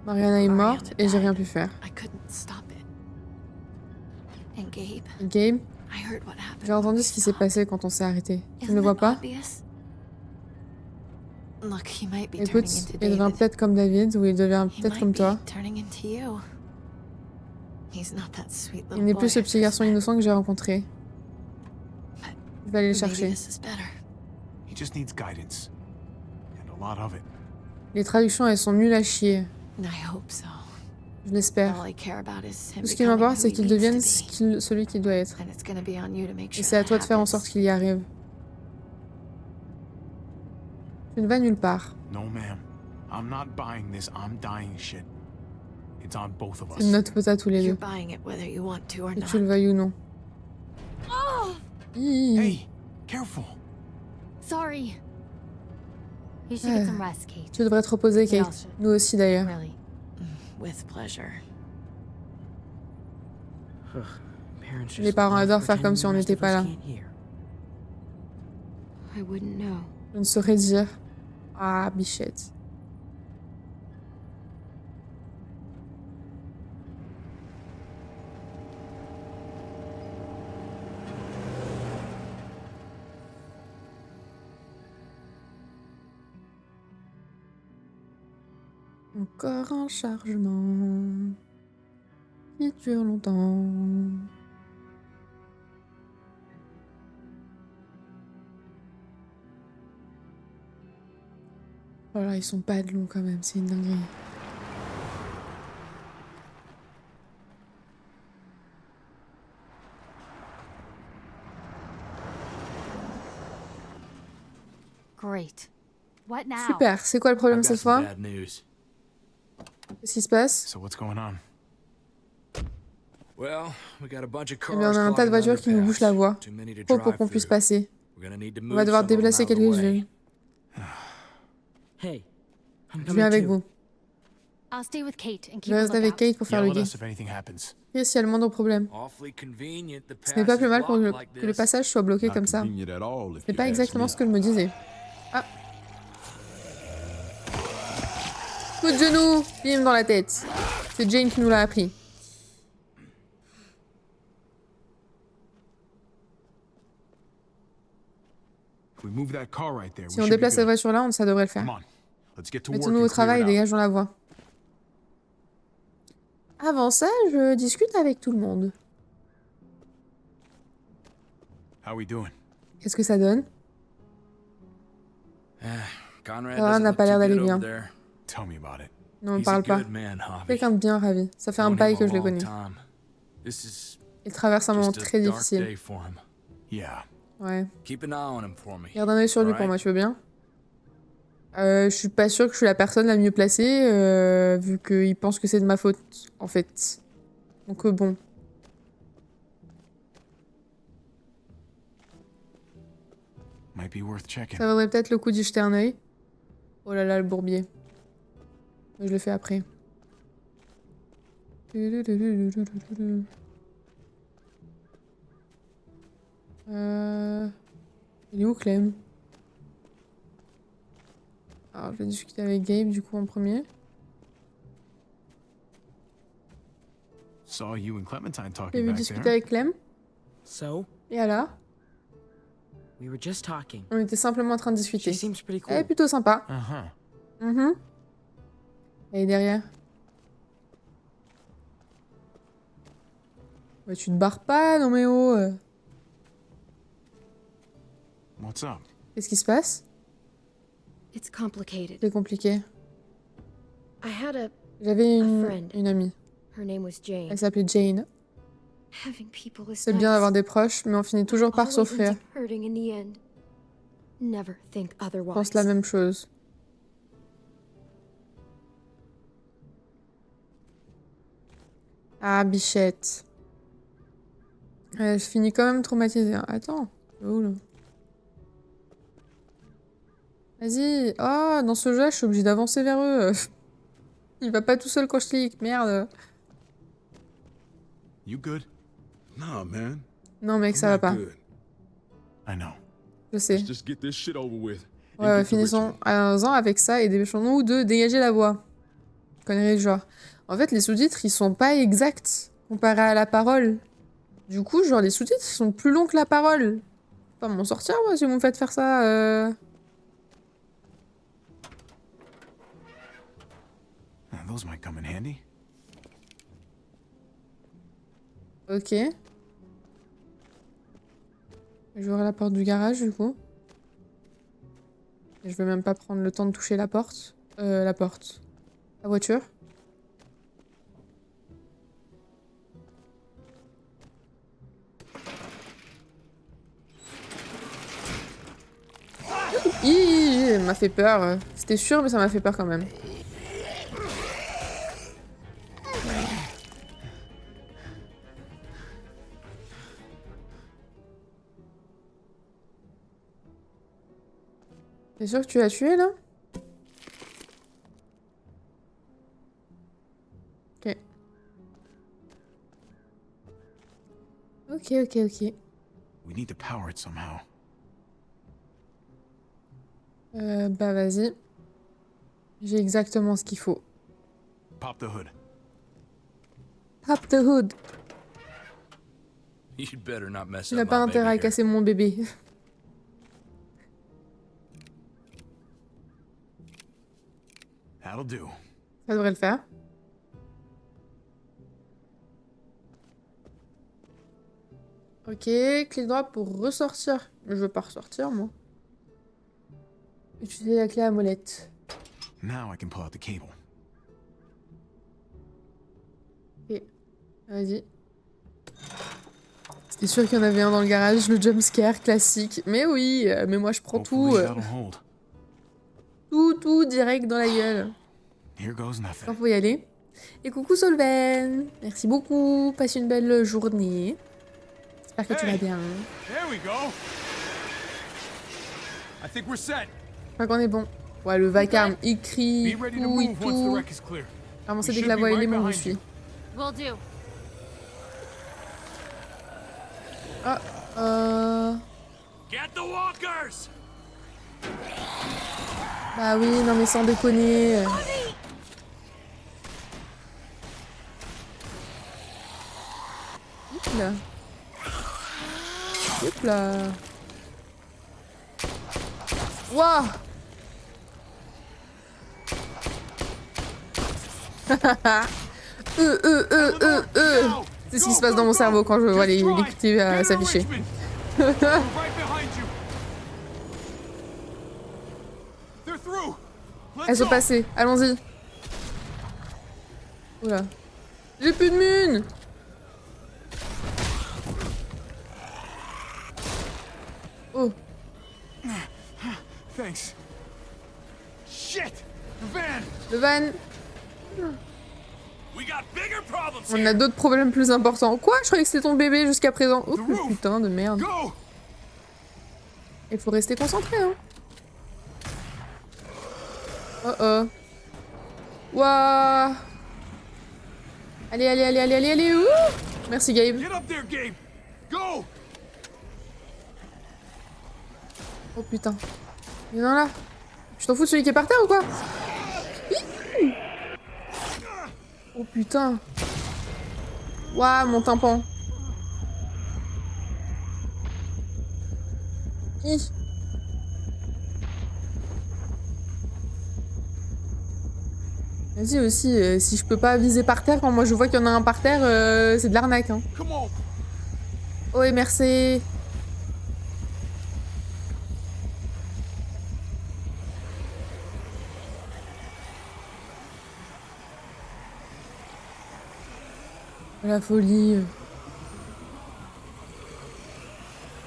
Mariana est morte et j'ai rien pu faire. happened. I couldn't stop it. And Gabe, Et Gabe, I heard what happened. j'ai entendu ce qui s'est passé quand on s'est arrêté. Tu ne Isn't le vois it pas? obvious? Look, he might be turning Écoute, into il devient David. peut-être comme David ou il devient He peut-être might comme be toi. turning into you. He's not that sweet Il little n'est boy plus ce I petit first garçon met. innocent que j'ai rencontré. Je vais aller le Maybe chercher. this is better. He just needs guidance. And a lot of it. Les traductions, elles sont nulles à chier. I hope so. Je l'espère. All I care about is him Tout ce qui becoming m'importe, who c'est he qu'il needs devienne to be. celui qu'il doit être. And it's gonna be on you to make Et sure c'est à that toi de faire en happens. sorte qu'il y arrive. Tu ne vas nulle part. No, ma'am. I'm not buying this. I'm dying shit. It's on both of C'est de us. notre faute à tous les You're deux. buying it whether you want to or Que not. tu le veuilles ou non. Hi. Hey, careful. Sorry. You should get some rest, Kate. Tu devrais te reposer, We all Kate. should. Nous aussi, d'ailleurs. Really. With pleasure. Parents Les just parents love adorent faire comme pretending si the on rest n'était of pas us là. can't hear. I wouldn't know. Je ne saurais dire. Ah, bichette. Encore un chargement qui dure longtemps. Voilà, ils sont pas de longs quand même, c'est une dinguerie. Great. What now? Super, c'est quoi le problème I've got cette some fois? bad news. Qu'est-ce qui se passe? So what's going on? Well, we got a bunch of Eh bien, cars on a un tas de clogging voitures qui nous bouchent la voie. Too many to Trop pour drive qu'on puisse through. passer. We're gonna need to On move va devoir some of them déplacer out of the way. quelques-unes. Hey, I'm Je coming viens avec too. vous. I'll stay with Kate and Je keep vais a rester avec lookout. Kate pour faire Yell le at guet. us if anything happens. Et s'il y a le moindre problème. Awfully convenient the Ce n'est pas pass plus is mal pour blocked like que le this. passage soit bloqué Not comme ça. convenient at all, if C'est you pas ask exactement me. ce que je me disais. Ah. Coup de genou, bim dans la tête. C'est Jane qui nous l'a appris. If we move that car right there, Si we on should be déplace cette good. voiture là, ça devrait le faire. Come on. Let's get to work Mettons-nous and au clear travail it et out. dégageons la voie. Avant ça, je discute avec tout le monde. How we doing? Qu'est-ce que ça donne? Conrad Ça doesn't n'a look pas l'air too d'aller good bien. over there. Tell me about it. Non, on He's a parle pas. good man, Javi. Quelqu'un de bien ravi. Ça fait un Known bail him que a je le long connais. time. This is Il traverse un moment just a très dark difficile. day for him. Yeah. Ouais. Keep an eye on him for me. Garde un œil sur lui pour Alright. moi, tu veux bien? Je suis pas sûre que je suis la personne la mieux placée, vu qu'il pense que c'est de ma faute, en fait. Donc bon. Might be worth checking. Ça vaudrait peut-être le coup d'y jeter un œil. Oh là là, le bourbier. Je le fais après. Il est où, Clem? Alors, je vais discuter avec Gabe, du coup, en premier. Saw you and Clementine J'ai talking vu back discuter there. avec Clem. So, Et alors? we were just talking. On était simplement en train de She discuter. seems pretty Elle est cool. plutôt sympa. Uh-huh. Mhm. Elle est derrière. Ouais, tu te barres pas, non mais oh. What's up? Qu'est-ce qui se passe? It's complicated. C'est compliqué. I had a... J'avais friend. une amie. Her name was Jane. Elle s'appelait Jane. Having people is C'est bien d'avoir des proches, mais on finit toujours par always souffrir. ends up hurting in the end. Never think Je otherwise. pense la même chose. Ah, bichette. Je finis quand même traumatisée. Hein. Attends. C'est où, là? Vas-y. Oh, dans ce jeu, je suis obligée d'avancer vers eux. Il va pas tout seul quand je clique. Merde. You good? Nah, man. Non, mec, I'm ça va not pas. good. I know. Je sais. Let's just get this shit over with. and Ouais, get the finissons ritual. allons-en avec ça et dépêchons-nous de dégager la voie. Connerie du genre. En fait, les sous-titres, ils sont pas exacts comparés à la parole. Du coup, genre, les sous-titres, ils sont plus longs que la parole. Pas m'en sortir, moi, si vous me faites faire ça. Those might come in handy. Ok. J'ouvre la porte du garage, du coup. Et je vais même pas prendre le temps de toucher la porte. La porte. La voiture. Elle m'a fait peur. C'était sûr, mais ça m'a fait peur quand même. T'es sûr que tu l'as tué, là? Ok. Ok. We need to power it somehow. Bah vas-y. J'ai exactement ce qu'il faut. Pop the hood. Pop the hood. You'd better not mess Tu up n'as my pas baby intérêt à here. casser mon bébé. That'll do. Ça devrait le faire. Ok, clic droit pour ressortir. Mais je veux pas ressortir, moi. Utiliser la clé à molette. Now I can pull out the cable. Ok, vas-y. C'était sûr qu'il y en avait un dans le garage, le jumpscare classique. Mais oui, mais moi je prends tout. Hopefully that'll hold. Tout direct dans la gueule. Here goes Il nothing. faut y aller. Et coucou Solven. Merci beaucoup. Passe une belle journée. J'espère que tu vas bien. There we go. I think we're set. Je crois qu'on est bon. Ouais, le vacarme, il crie, Be ready to tout et move once the tout. wreck is clear. Vraiment, c'est We dès que la should voix be est right bon, je behind suis. you. Will do. Get the walkers. Bah oui, non mais sans déconner. Hop là. Hop là. Wouah. C'est ce qui se passe dans mon cerveau quand je vois les petits s'afficher. We're right behind you. They're through. Elles sont passées, allons-y. Oula. J'ai plus de mune. Oh. Thanks. Shit. The van. Le van. We got bigger problems On a d'autres problèmes plus importants. Quoi? Je croyais que c'était ton bébé jusqu'à présent. Oh putain de merde. Go. Il faut rester concentré, hein. Oh oh. Waouh. Allez. Ouh. Merci Gabe. Get up there, Gabe. Go. Oh putain. Il y en a un là. Tu t'en fous de celui qui est par terre ou quoi? Hi. Oh putain. Waouh, mon tympan. Hi. Vas-y aussi, si je peux pas viser par terre quand moi je vois qu'il y en a un par terre, c'est de l'arnaque. Hein. Come on. Oh et merci. La folie.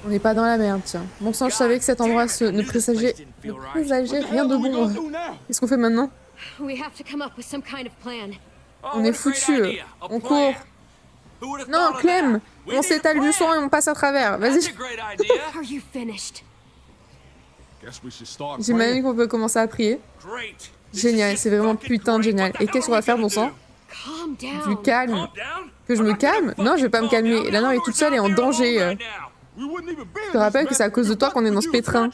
On n'est pas dans la merde, tiens. Bon sang, je savais que cet endroit ne présageait rien de bon. Qu'est-ce qu'on fait maintenant? We have to come up with some kind of plan. Oh, On est foutus. On court. Non, Clem, on s'étale du sang et on passe à travers. Vas-y. Are you finished? Guess we should start J'imagine qu'on peut commencer à prier. Génial, c'est vraiment putain de génial. Et qu'est-ce qu'on va faire, bon sang? Calm down. Du calme. Que je me calme? Non, je vais pas me calmer. Eleanor est toute seule et en danger. We wouldn't even be Je te rappelle que c'est à cause de toi qu'on est dans ce pétrin.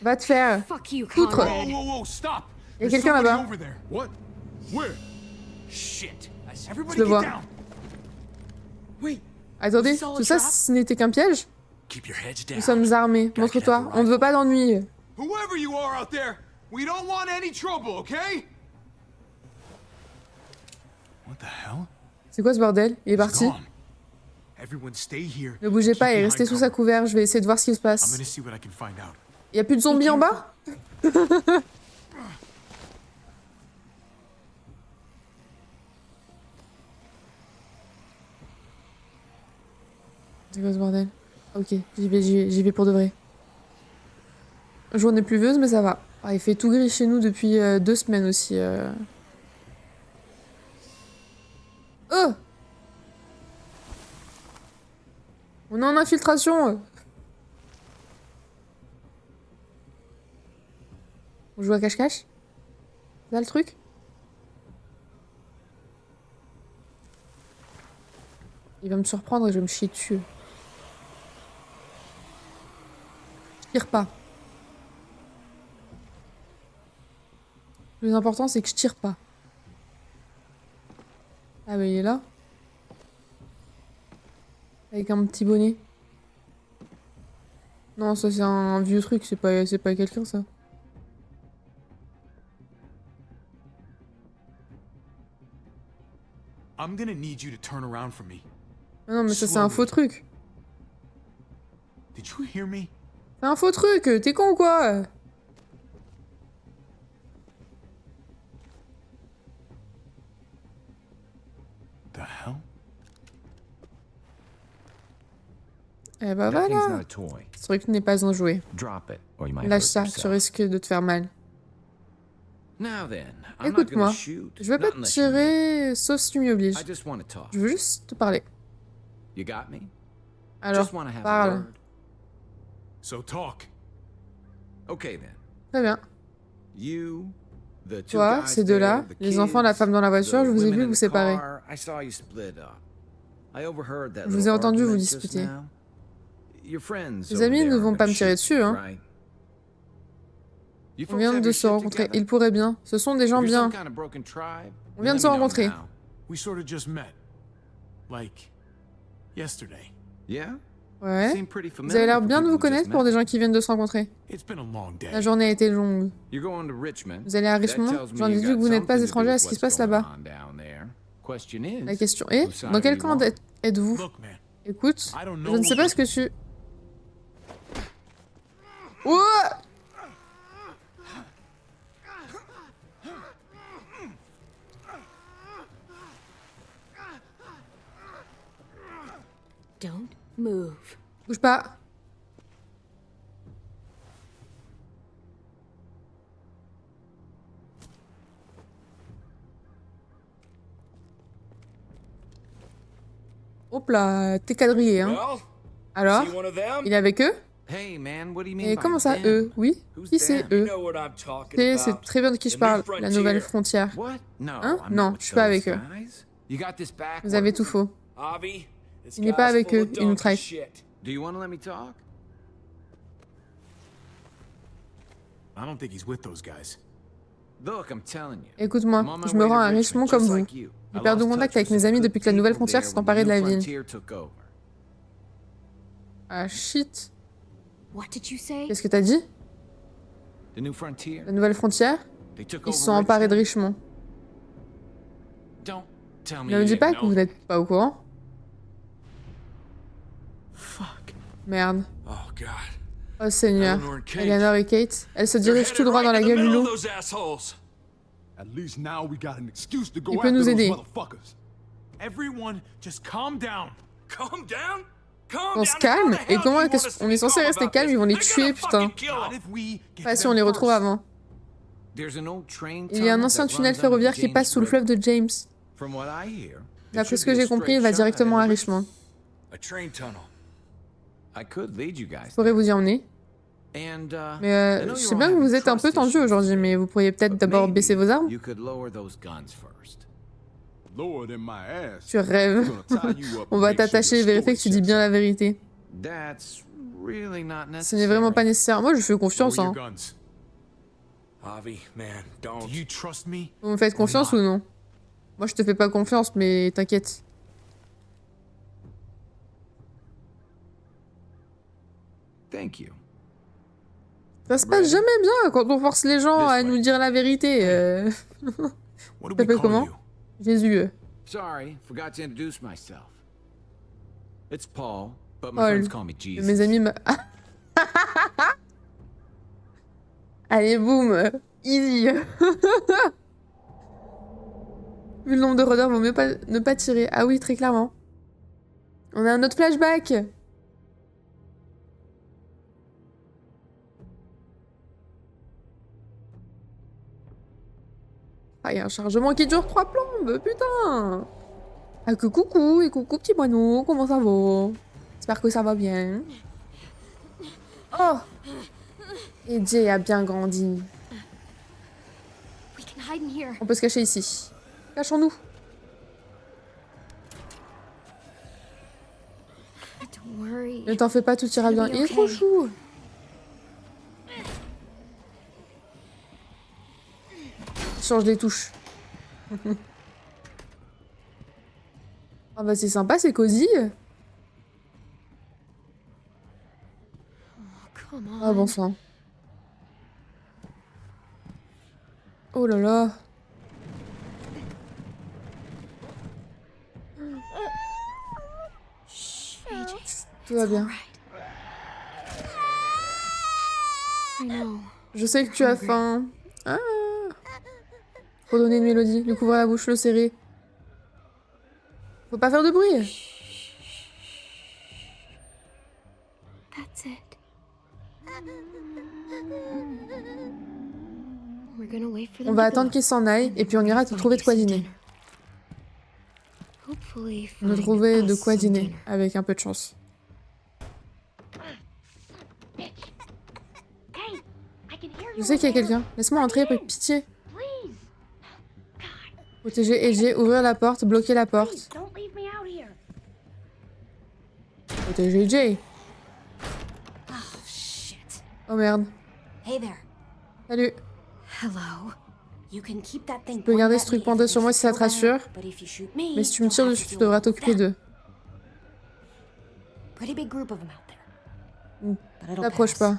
Va te faire. Fuck you, Foutre. Conrad. Whoa, stop. Il y a quelqu'un là-bas. Over there. What? Where? Shit. Je Everybody le get vois. down. Wait, Attendez, tout ça, ce n'était qu'un piège? Keep your heads down. Nous sommes armés. Montre-toi. On ne veut pas d'ennui. Whoever you are out there, we don't want any trouble, okay? What the hell? C'est quoi ce bordel? Il est parti. Gone. Everyone stay here. Ne bougez pas Keep et behind restez sous cover. sa couvert. Je vais essayer de voir ce qui se I'm passe. gonna see what I can find out. Il y a plus de zombies en bas? C'est quoi ce bordel? Ok, j'y vais pour de vrai. Journée pluvieuse, mais ça va. Ah, il fait tout gris chez nous depuis 2 semaines aussi. Oh! On est en infiltration! On joue à cache-cache? C'est ça le truc? Il va me surprendre et je vais me chier dessus. Je tire pas. Le plus important, c'est que je tire pas. Ah bah il est là. Avec un petit bonnet. Non, ça c'est un vieux truc, c'est pas quelqu'un ça. I'm gonna need you to turn around from me. Ah non mais ça c'est un faux truc. Did you hear me? C'est un faux truc, t'es con ou quoi? The hell? Eh bah That thing's voilà. not a toy. Ce truc n'est pas un jouet. Drop it, or you might Lâche hurt ça, tu yourself. risques de te faire mal. Now then, I'm not Écoute-moi, gonna shoot. je veux pas Not te unless you need. tirer, sauf si tu m'y obliges. I just want to talk. Je veux juste te parler. You got me? Alors, Just want to have a parle. word. So talk. Okay then. Très bien. You, the two Toi, guys ces deux-là, there, the les enfants, la kids, femme dans la voiture, the je vous ai women vu in vous the séparer. car, I saw you split up. I overheard that Je vous ai little entendu vous argument just disputer. now. Your friends Les over amis there ne aren't vont pas gonna me tirer shoot, dessus, hein. right? You On folks vient have de your se shit rencontrer. together? Ils pourraient bien. Ce sont des gens If you're some bien. kind of broken tribe, On vient de let se me know rencontrer. now. We sort of just met. Like, yesterday. Yeah? Ouais. Seem pretty Vous familiar avez l'air for bien de people vous who just connaître pour met. des gens qui viennent de se rencontrer. It's been a long day. La journée a été longue. You're going to Richmond. Vous allez à That Richmond? tells me J'en you déduis got que vous n'êtes pas something to do étranger à with ce qui se what's passe going là-bas. on down there. Question is, La question est, whose side dans quel are you camp on? êtes-vous? Look, man. Écoute, I don't je know ne sais pas ce que tu... Ouah! Don't move. Bouge pas. Hop là, t'es quadrillé, hein. Well, Alors, see one of them? il est avec eux? Hey man, what do you mean Et by comment ça, them? eux? Oui? Who's Qui c'est them? eux? You know what I'm talking C'est about. très bien de qui je The parle, new la nouvelle frontier. frontière. What? No, Hein? I'm Non, not with je suis pas avec those eux. guys. You got this backwards. Vous avez tout faux. Avi, this Il n'est pas guy's avec full eux, of il nous donkey traque. shit. Do you want to let me talk? I don't think he's with those guys. Look, I'm telling you. Écoute-moi, I'm on my je me way to rends à Richmond, Richmond just comme vous. like you. J'ai I perdu lost contact touch avec with mes some amis good depuis que la nouvelle people frontière there s'est when emparée the de la new ville. frontier took over. Ah shit. What did you say? Qu'est-ce que t'as dit? The new frontier. La nouvelle frontière? They took Ils se over sont emparés de Richmond. Richmond. Don't tell me Ne you me dis didn't pas que know. vous n'êtes pas au courant. Fuck. Merde. Oh, God. Oh Seigneur. Eleanor and Kate. Eleanor et Kate, elles se They're dirigent tout headed droit right dans la to the gueule du middle of loup. those assholes. At least now we got an excuse to go Il peut after nous those aider. motherfuckers. Everyone, just calm down. Calm down. Calm On down. se How calme? the Et hell comment do you est-ce want us to qu'on be est censé calm rester about calme? this? Ils vont les They're tuer, gonna putain. fucking kill Not them. if we get Pas to si them on les retrouve first. avant. There's an old train Il y a un tunnel ancien that tunnel runs ferroviaire under qui the passe sous le James fleuve de James. River. From what I hear, it D'après should ce que be a j'ai compris, il straight va shot directement à into Richmond. A train tunnel. I could lead you guys. Je pourrais vous y emmener. And, Mais I know je you're sais all bien que having vous êtes un peu trust tendu issues aujourd'hui, mais vous pourriez peut-être but d'abord maybe baisser vos armes. You could lower those guns first. Lower than my ass. Tu rêves. We're gonna tie you up On and va make sure t'attacher et your vérifier que tu story dis bien checks la vérité. That's really not Ce necessary. n'est vraiment pas nécessaire. Moi, je fais confiance. Lower Hein. your guns. Avi, man, don't. Do you trust me? Vous me faites confiance ou non? Moi, je te fais pas confiance, mais t'inquiète. Thank you. Ça se passe jamais bien quand on force les gens This à way. nous dire la vérité. What do we T'appelles call comment? you? Jésus. Sorry, forgot to introduce myself. It's Paul, but my Paul. friends call me Jesus. Mes amis me... Allez, boum. Easy. Vu le nombre de rôdeurs, vaut mieux pas, ne pas tirer. Ah oui, très clairement. On a un autre flashback. Ah, il y a un chargement qui dure 3 plombes, putain. Ah, que coucou, et coucou petit moineau, comment ça va? J'espère que ça va bien. Oh! Et Jay a bien grandi. We can hide in here. On peut se cacher ici. Cachons-nous. Don't worry. Ne t'en fais pas, tout ira bien. Il est trop chou. Change les touches. Ah bah c'est sympa, c'est cosy. Come on. Ah bon sang. Oh là là. AJ, Tout va bien. I know. Je sais que tu as faim. Ah. Faut donner une mélodie, lui couvrir la bouche, le serrer. Faut pas faire de bruit. That's it. We're On va attendre qu'ils s'en aillent et puis on ira te trouver de quoi dîner. Nous trouver de quoi dîner, avec un peu de chance. Je sais qu'il y a quelqu'un. Laisse-moi entrer, par pitié. Protéger AJ, ouvrir la porte, bloquer la porte. Protéger AJ. Oh merde. Salut. Je peux garder ce truc pendant sur moi si ça te rassure. Mais si tu me tires dessus, tu devras t'occuper d'eux. T'approche pas.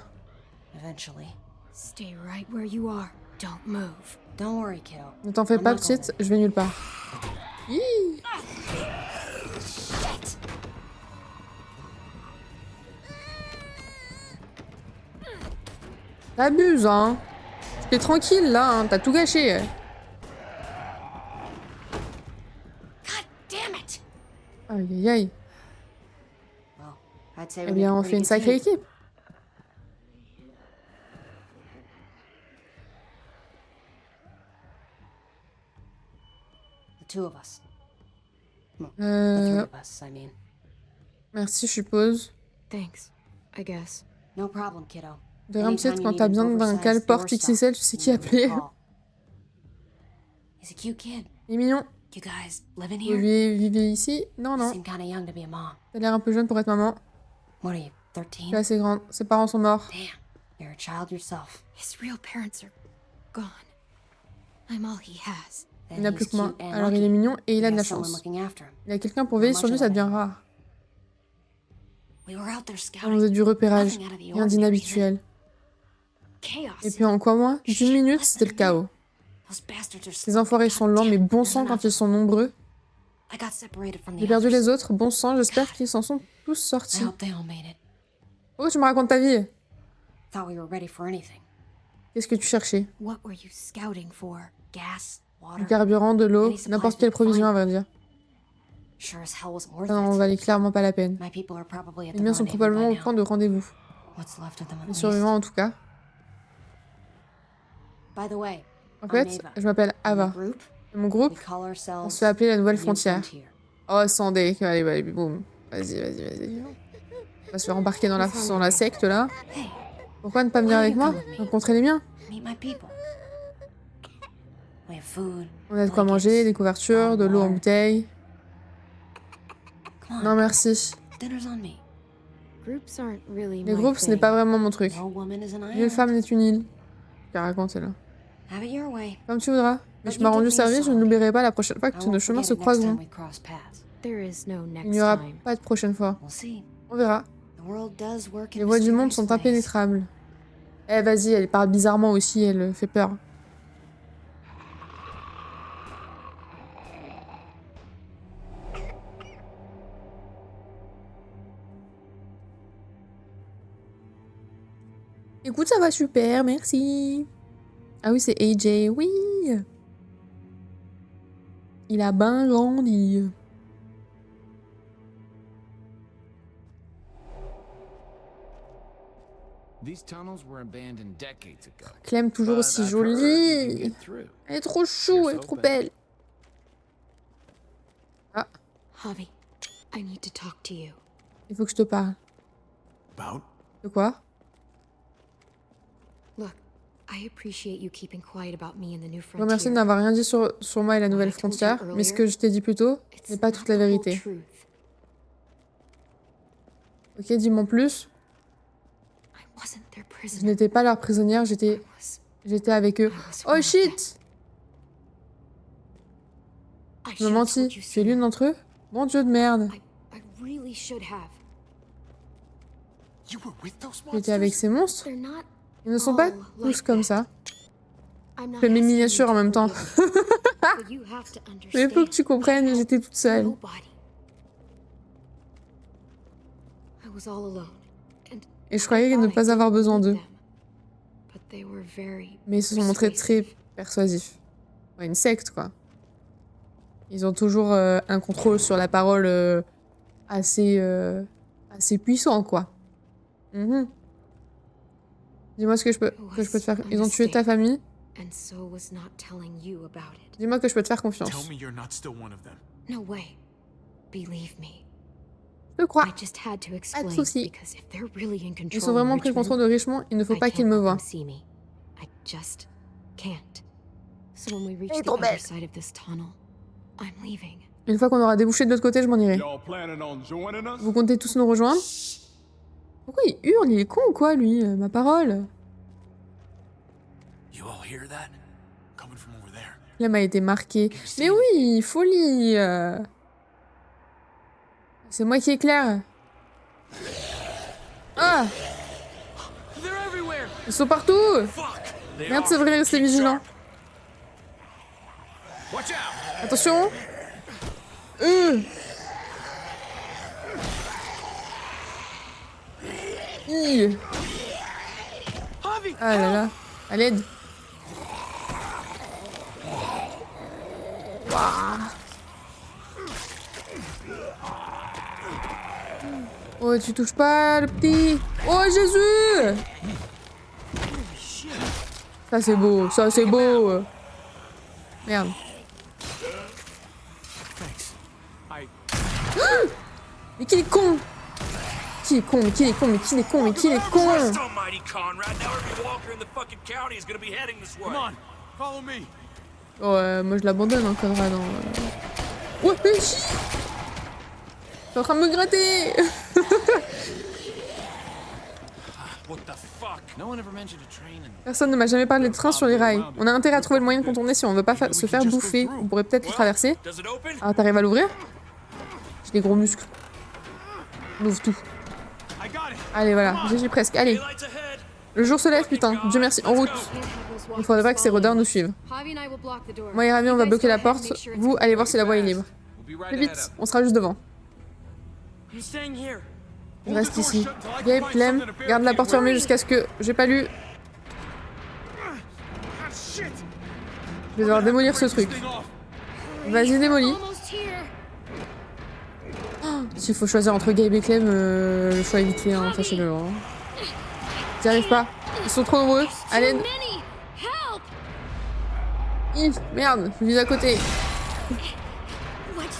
Ne t'en fais pas, petite, je vais nulle part. Hi. T'abuses, hein. T'es tranquille, là, hein. T'as tout gâché. Aïe, aïe, aïe. Eh bien, on fait une sacrée équipe. Merci, je suppose. De rien, petite, quand t'as besoin d'un calport XXL, tu sais qui appeler. Il est mignon. Vous vivez ici? Non, non. T'as l'air un peu jeune pour être maman. Tu es assez grande. Ses parents sont morts. Il n'a plus que moi. Alors il est mignon et il a de la chance. Il y a quelqu'un pour veiller sur lui, ça devient rare. On faisait du repérage, rien d'inhabituel. Et puis en quoi moins d'une minute, c'était le chaos. Ces enfoirés sont lents, mais bon sang quand ils sont nombreux. J'ai perdu les autres, bon sang, j'espère qu'ils s'en sont tous sortis. Oh, tu me racontes ta vie. Qu'est-ce que tu cherchais? Du carburant, de l'eau, n'importe quelle provision à vrai dire. Ça n'en valait clairement pas la peine. Les miens sont probablement au point de rendez-vous. Les survivants en tout cas. En fait, je m'appelle Ava. Et mon groupe, on se fait appeler la Nouvelle Frontière. Oh, sans deck. Allez, allez, boum. Vas-y. On va se faire embarquer dans la secte, là. Pourquoi ne pas venir avec moi? Rencontrer les miens? On a de quoi manger, des couvertures, de l'eau en bouteille. Non, merci. Les groupes, ce n'est pas vraiment mon truc. Nulle femme n'est une île. Qu'elle raconte, là. Comme tu voudras. Mais je m'ai rendu service, je ne l'oublierai pas la prochaine fois que nos chemins se croiseront. Il n'y aura pas de prochaine fois. On verra. Les voies du monde sont impénétrables. Eh, vas-y, elle parle bizarrement aussi, elle fait peur. Écoute, ça va super, merci. Ah oui, c'est AJ, oui. Il a bien grandi. Clem, toujours aussi jolie. Elle est trop chou, elle est trop belle. Ah. Il faut que je te parle. De quoi? Je vous remercie de n'avoir rien dit sur moi et la Nouvelle Frontière, mais ce que je t'ai dit plus tôt n'est pas toute la vérité. Ok, dis-moi plus. Je n'étais pas leur prisonnière, j'étais avec eux. Oh shit! Tu m'as menti. Tu es l'une d'entre eux? Mon dieu de merde. Tu étais avec ces monstres? Ils ne sont pas tous comme ça. Je fais mes miniatures en même temps. Mais il faut que tu comprennes, j'étais toute seule. Et je croyais ne pas avoir besoin d'eux. Mais ils se sont montrés très persuasifs. Ouais, une secte, quoi. Ils ont toujours un contrôle sur la parole assez puissant, quoi. Dis-moi ce que je peux te faire. Ils ont tué ta famille, and so was not telling you about it. Dis-moi que je peux te faire confiance. Tell me you're not still one of them. No way. Believe me. Je crois. I just had to explain souci. because if they're really in control Ils sont vraiment of pris le contrôle Richmond, de Richmond, il ne faut I pas can't qu'ils me let voient. them see me. I just can't. So when we reach Elle est the trop other belle. side of this tunnel, I'm leaving. Une fois qu'on aura débouché de l'autre côté, je m'en irai. Y'all planning on joining us? Vous comptez tous nous rejoindre? Pourquoi il hurle? Il est con ou quoi, lui? Ma parole. You all hear that? Coming from over there. Clem a été marqué. Mais oui, folie. C'est moi qui éclaire. Ah! They're everywhere. Ils sont partout! Fuck. They Merde, are. c'est vrai, restez Keep vigilants. sharp. Watch out. Attention! Hi. Javi. Ah là là. À l'aide. Oh, tu touches pas, le petit. Oh, Jésus! Ça, c'est beau. Ça, c'est beau. Merde. Thanks. I. Mais qu'il est con! Qui est con? Mais qui est con? Mais qui est con? Mais qui est con? Christ almighty, Conrad. Now every walker in the fucking county is gonna be heading this way. Come on, follow me. Oh, moi je l'abandonne, hein, Conrad. Ouais, mais chi! Je suis en train de me gratter! What the fuck? No one ever mentioned a train and Personne ne m'a jamais parlé de train sur les rails. On a intérêt à trouver le moyen de contourner si on veut pas se faire bouffer. On pourrait peut-être le traverser. Does it open? Ah, t'arrives à l'ouvrir? J'ai des gros muscles. On ouvre tout. I got it. Allez, voilà, j'y suis presque. Allez, Daylight's ahead. le jour se lève, putain. Dieu merci, en route. Il faudrait pas que ces rôdeurs nous suivent. Javi and I will block the door. Moi et Ravi, on va bloquer la porte. Vous, allez voir si la voie est libre. we'll be right Plus ahead vite, of. on sera juste devant. I'm staying here. Je reste ici. Gabe, Clem, garde la porte fermée jusqu'à ce que... J'ai pas lu. Je vais devoir démolir ce truc. Vas-y, démolis. Almost here. S'il faut choisir entre Gabe et Clem, le choix est vite fait, hein, sachez-le. Hein. J'y arrive pas. Ils sont trop nombreux. À l'aide. Many. Help. Merde, je vise à côté.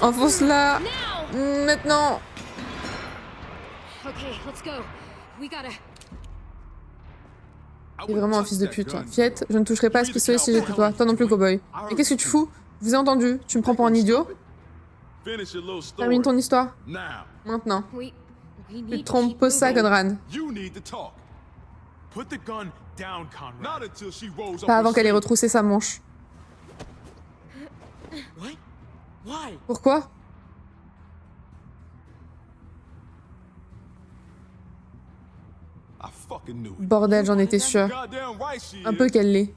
Enfonce-la. Maintenant. Okay, let's go. We gotta. T'es vraiment un fils de pute, toi. Fiette, je ne toucherai pas à ce pistolet si j'étais toi. Toi non plus, cowboy. Et qu'est-ce que tu fous? Je vous ai entendu. Tu me prends pour un idiot? Finish your little story. Termine ton histoire. Now, Maintenant. We Tu need te trompes, pose ça, Conrad. you need to talk. Put the gun down, Conrad. Not until she rolls up Pas her avant qu'elle ait sleeve. retroussé sa manche. What? Why? Pourquoi? I fucking knew it. Bordel, j'en étais sûr. Goddamn right she Un is. peu qu'elle l'est.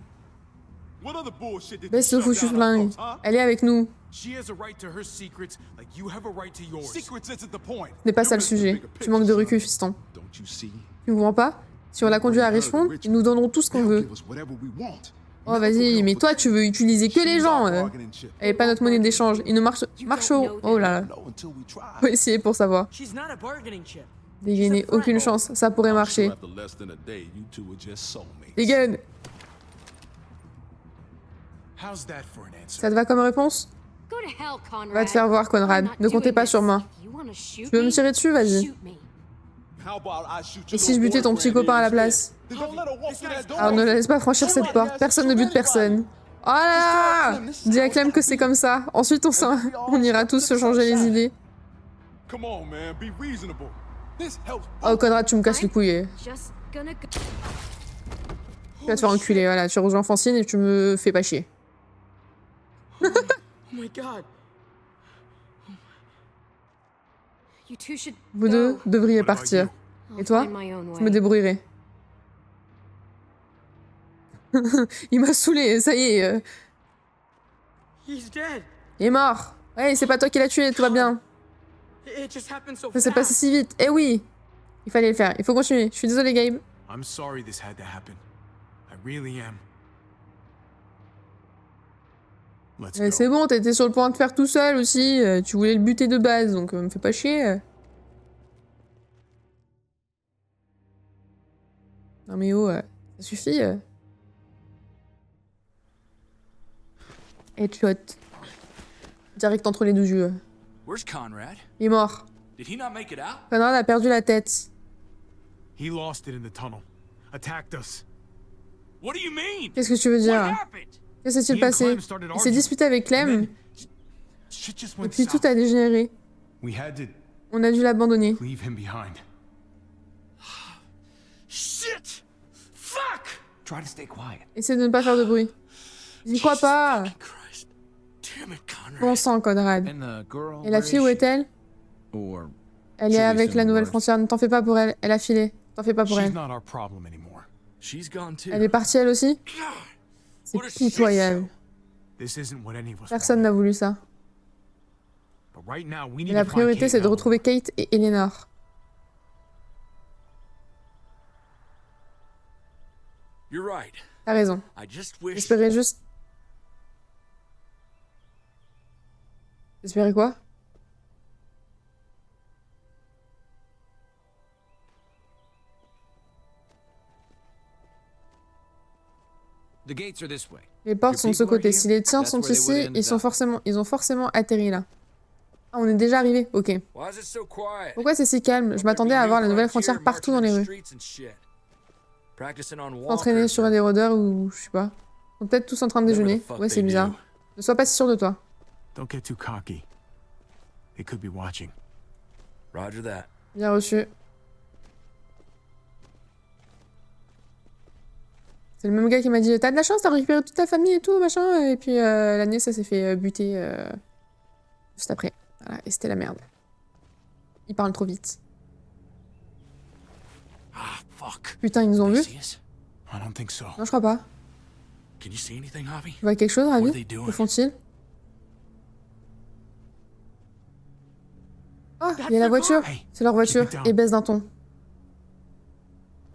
What other bullshit did Baisse you le shove foutu down our flingue. throats, huh? Elle est avec nous. She has a right to her secrets like you have a right to yours. Secrets isn't the point. Ce n'est pas ça le You're missing the sujet. bigger Tu manques de picture, recul, son. fiston. Don't you see? Tu me comprends pas? Si on la conduit à Richmond, ils nous donneront tout ce qu'on They'll veut. give us whatever we want. Oh, vas-y, mais toi, tu veux utiliser que les gens. Elle est pas notre monnaie d'échange. Ils ne marcheront. Oh là là. No, until we try. Faut essayer pour savoir. She's not a bargaining chip. Dégainer, aucune chance. Ça pourrait marcher. After less than a day, you two are just soulmates. Dégaine. How's that for an answer? Ça te va comme réponse? Go to hell, Conrad. Va te faire voir, Conrad. I'm not Ne comptez doing pas this. sur moi. If you wanna shoot Tu veux me tirer dessus? Vas-y. shoot me. How about I shoot Et your si je little butais ton petit boyfriend copain à la instead? place? Then don't let her walk through that door. Alors ne la laisse pas franchir cette porte. Personne ne bute personne. Oh là là! Dis à Clem que c'est comme ça. Ensuite, on ira tous se changer les idées. Come on, man, be reasonable. This helps. Oh, Conrad, tu me casses les couilles. Just gonna go. Tu vas te faire enculer, voilà. Tu rejoins Francine et tu me fais pas chier. Oh my god. You two should Vous deux go. devriez What about partir. I'll Et toi? find my own Je me way. débrouillerai. Il m'a saoulé, ça y est. He's dead. Il est mort. Ouais, c'est pas toi qui l'as tué, tout va bien. It just happened so Ça s'est passé fast. si vite. Eh oui! Il fallait le faire. Il faut continuer. Je suis désolée, Gabe. I'm sorry this had to happen. I really am. Let's go. C'est bon, t'étais sur le point de faire tout seul aussi. Tu voulais le buter de base, donc me fais pas chier. Non mais oh, ça suffit. Headshot. Direct entre les deux yeux. Where's Conrad? Il est mort. Did he not make it out? Conrad a perdu la tête. He lost it in the tunnel. Attacked us. What do you mean? Qu'est-ce que tu veux What dire? happened? Que s'est-il passé? Il s'est disputé avec Clem, Shit just et went puis tout south. a dégénéré. We had to On a dû l'abandonner. leave him behind. Shit! Fuck! Try to stay quiet. Essaie de ne pas faire de bruit. J'y crois pas. Christ. Damn it, Conrad. Bon sang, Conrad. And the girl. Et la fille, où est-elle? Or Elle est avec la nouvelle frontière. Ne t'en fais pas pour elle. Elle a filé. T'en fais pas pour She's elle. not our problem anymore. She's gone too. Elle est partie elle aussi? God, C'est what a shit pitoyable. This isn't what any of us Personne wanted. n'a voulu ça. But right now, we Et need la to find priorité, Kate c'est de and retrouver Kate et Eleanor. You're right. T'as raison. I just wish. J'espérais juste... J'espérais quoi? the gates are this way. Les portes Your sont de ce people are côté. here, Si les tiens that's sont where they ici, would end ils ont forcément atterri là. Ah, on est déjà arrivé. Ok. Why is it so quiet? Pourquoi c'est si calme? Je m'attendais à avoir la nouvelle frontière partout dans les rues. S'entraîner sur des rôdeurs ou je sais pas. Ils sont peut-être tous en train de déjeuner. Ouais, c'est bizarre. Ne sois pas si sûr de toi. Don't get too cocky. They could be watching. Roger that. Bien reçu. C'est le même gars qui m'a dit t'as de la chance, t'as récupéré toute ta famille et tout, machin. Et puis la nièce, elle s'est fait buter juste après. Voilà, et c'était la merde. Il parle trop vite. Ah, fuck. Putain, ils nous ont They vus? see us? I don't think so. Non, je crois pas. Can you see anything, Javi? Tu vois quelque chose, What are Ravi? they doing? Que font-ils? Oh, il y a la voiture. Hey, C'est leur voiture. keep it down. Et baisse d'un ton.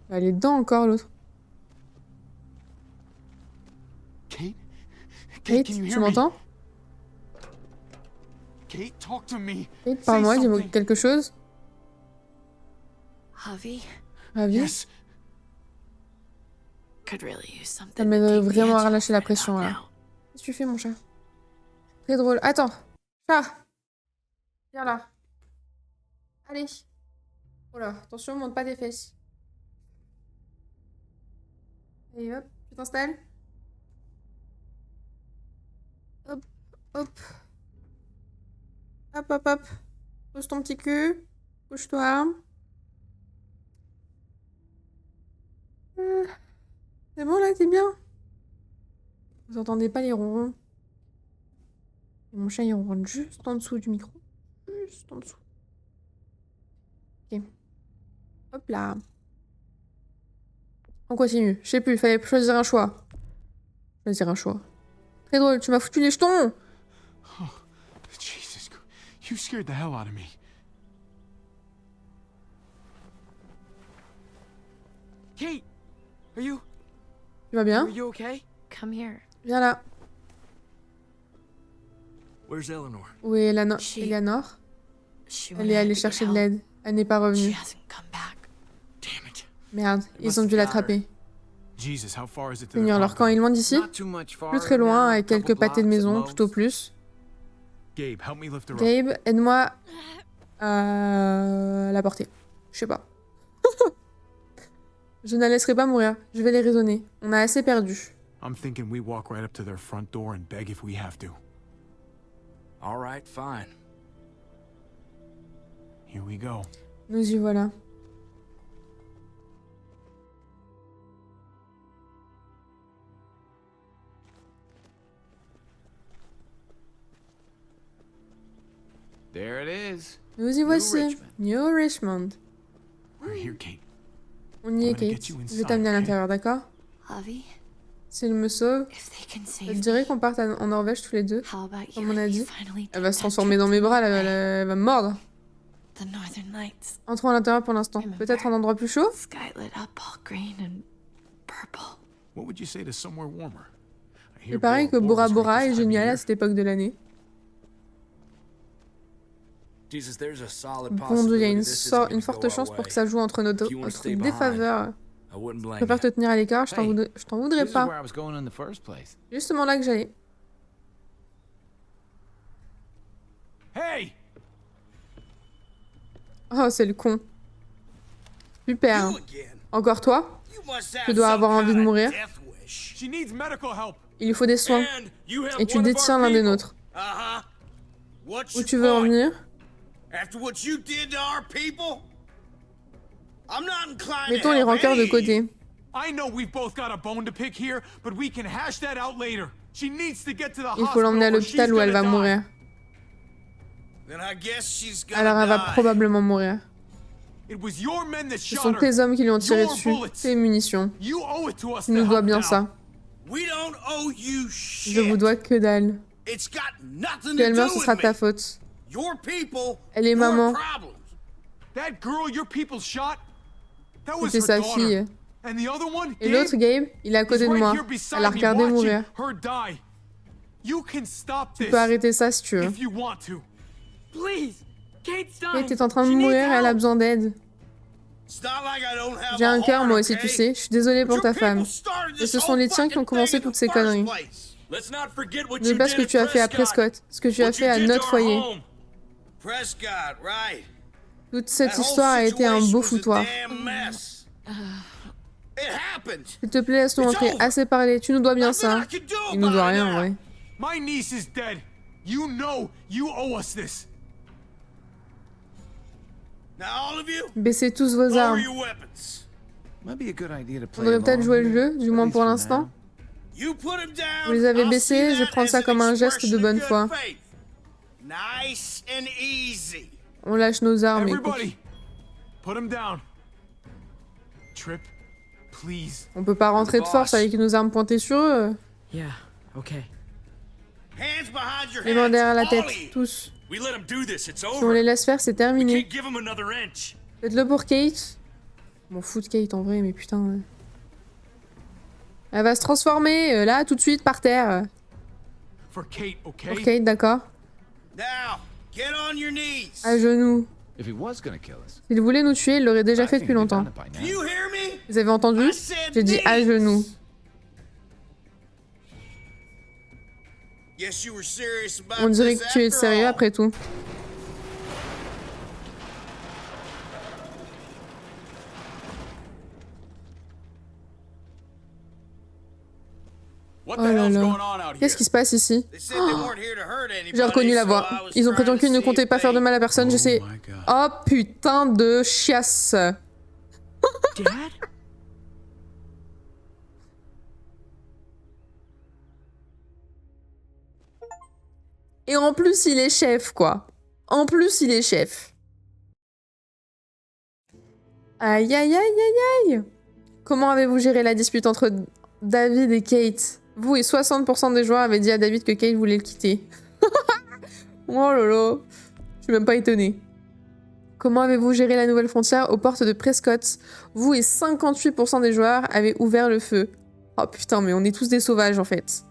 Elle est dedans encore, l'autre. Kate? Kate, can you tu hear me? m'entends? Kate, talk to me. Kate, parle-moi, Say dis-moi something. quelque chose. Javi Ravi? Yes. could really use something. Ça to m'aide take the vraiment à edge relâcher off la right pression, about là. now. Qu'est-ce que tu fais, mon chat? Très drôle. Attends. Chat. Viens là. Allez. Oh là, attention, monte pas tes fesses. Et hop, tu t'installes. Hop, hop. Hop, hop, hop. Pose ton petit cul. Couche-toi. C'est bon là, t'es bien? Vous entendez pas les ronrons? Et mon chat il ronronne juste en dessous du micro. Juste en dessous. Ok. Hop là. On continue. Je sais plus, il fallait choisir un choix. Choisir un choix. Très drôle, tu m'as foutu les jetons! Jesus, you scared the hell out of me. Kate, are you Tu vas bien? okay? Come here. Viens là. Where's Eleanor? Où est She- Eleanor? She Elle went est ahead allée to get chercher de help. l'aide. Elle n'est pas She revenue. hasn't come back. Damn it. Merde, ils ont dû l'attraper. Jesus, how far is it to Seigneur, their leur camp est compound? loin d'ici? Not too much farther Plus très loin, now, avec couple quelques pâtés de blocks maison, at tout au most. plus. Gabe, help me lift her up. Gabe, aide-moi à la porter. Je sais pas. Je ne la laisserai pas mourir. Je vais les raisonner. On a assez perdu. I'm thinking we walk right up to their front door and beg if we have to. All right, fine. Here we go. Nous y voilà. There it is. Nous y voici. Richmond. New Richmond. We're here, Kate. On y est, I'm gonna Kate. get you Je vais inside, t'amener à okay? l'intérieur, d'accord? Javi, S'il me sauve, if they can ça te save me, dirait qu'on parte en Norvège tous les deux? how about you Comme on a and me dit. finally Elle va take se that transformer trip dans mes to bras, Norway? elle va me mordre. The Northern Lights. Entrons à l'intérieur pour l'instant. Remember. Peut-être un endroit plus chaud? Sky lit up all green and purple. What would you say to somewhere warmer? I hear Il paraît que Bora Bora Bora's great Bora this est time of génial year. à cette époque de l'année. Jesus, there's a solid Bon, il y a possibility this isn't gonna une forte go chance our pour que way. ça joue entre If you wanna notre stay behind, défaveur. I wouldn't Je blame préfère te you. tenir à l'écart, je Hey, t'en voudrais This is pas. where I was going in the first place. Justement là que j'allais. Oh, c'est le con. Super. Encore toi? Tu dois avoir envie de mourir. She needs medical help. Il lui faut des soins. Et tu détiens l'un des nôtres. Où tu veux en venir? Mettons les rancœurs de côté. I know we've both got a bone to pick here, but we can hash that out later. She needs to get to the Il faut l'emmener à l'hôpital où elle va mourir. Alors elle va probablement mourir. Ce sont tes hommes qui lui ont tiré dessus, tes munitions. Tu nous dois bien ça. Je vous dois que dalle. Si elle meurt, ce sera ta faute. Elle est maman. C'était sa fille. Et l'autre, Gabe, il est à côté de moi. Elle a regardé mourir. Tu peux arrêter ça si tu veux. Kate est en train de mourir et elle a besoin d'aide. J'ai un cœur, moi aussi, tu sais. Je suis désolée pour ta femme. Et ce sont les tiens qui ont commencé toutes ces conneries. N'oublie pas ce que tu as fait à Prescott, ce que tu as fait à notre foyer. Toute cette histoire a été un beau foutoir. S'il te plaît, laisse-nous entrer. Assez parlé, tu nous dois bien ça. Il nous doit rien, ouais. My niece is dead. You know you owe us this. Baissez tous vos armes. On devrait peut-être jouer le jeu, du moins pour l'instant. Vous les avez baissés, je prends ça comme un geste de bonne foi. On lâche nos armes, écoute. On peut pas rentrer de force avec nos armes pointées sur eux. Les mains derrière la tête, tous. Si on les laisse faire, c'est terminé. Faites-le pour Kate. M'en fous de Kate en vrai, mais putain. Elle va se transformer, là, tout de suite, par terre. Pour Kate, d'accord. À genoux. S'il voulait nous tuer, il l'aurait déjà fait depuis longtemps. Vous avez entendu? J'ai dit à genoux. On dirait que tu es sérieux après tout. Oh là là. Qu'est-ce qui se passe ici? Oh, j'ai reconnu la voix. Ils ont prétendu qu'ils ne comptaient pas faire de mal à personne, je sais. Oh putain de chiasse. Dad? Et en plus, il est chef, quoi. En plus, il est chef. Aïe, aïe, aïe, aïe, aïe. Comment avez-vous géré la dispute entre David et Kate? Vous et 60% des joueurs avaient dit à David que Kate voulait le quitter. Oh lolo. Je suis même pas étonnée. Comment avez-vous géré la nouvelle frontière aux portes de Prescott? Vous et 58% des joueurs avaient ouvert le feu. Oh putain, mais on est tous des sauvages, en fait.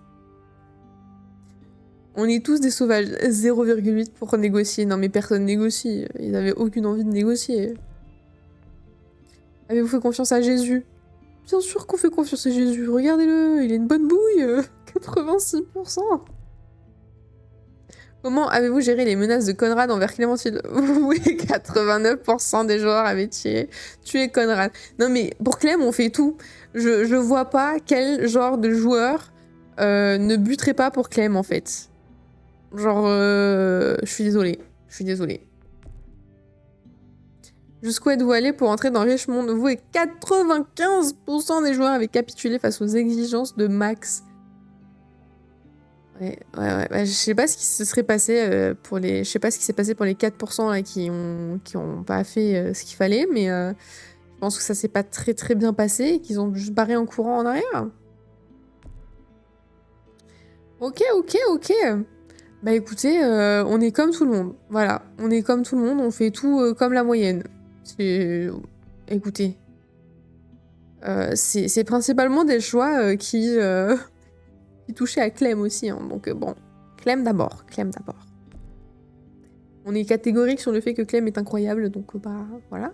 On est tous des sauvages. 0,8 pour négocier. Non mais personne négocie. Ils n'avaient aucune envie de négocier. Avez-vous fait confiance à Jésus? Bien sûr qu'on fait confiance à Jésus. Regardez-le, il a une bonne bouille. 86%. Comment avez-vous géré les menaces de Conrad envers Clémentine? Oui, 89% des joueurs avaient tué Conrad. Non mais pour Clem, on fait tout. Je vois pas quel genre de joueur ne buterait pas pour Clem en fait. Genre, je suis désolée. Je suis désolée. Jusqu'où êtes-vous allé pour entrer dans Richmond? Vous et 95% des joueurs avaient capitulé face aux exigences de Max. Ouais. Bah, je sais pas ce qui se serait passé pour les... Je sais pas ce qui s'est passé pour les 4% là qui ont pas fait ce qu'il fallait, mais je pense que ça s'est pas très très bien passé et qu'ils ont juste barré en courant en arrière. Ok. Bah écoutez, on est comme tout le monde. Voilà, on est comme tout le monde, on fait tout comme la moyenne. Écoutez. C'est principalement des choix qui touchaient à Clem aussi. Hein. Donc bon, Clem d'abord. On est catégorique sur le fait que Clem est incroyable, donc bah voilà.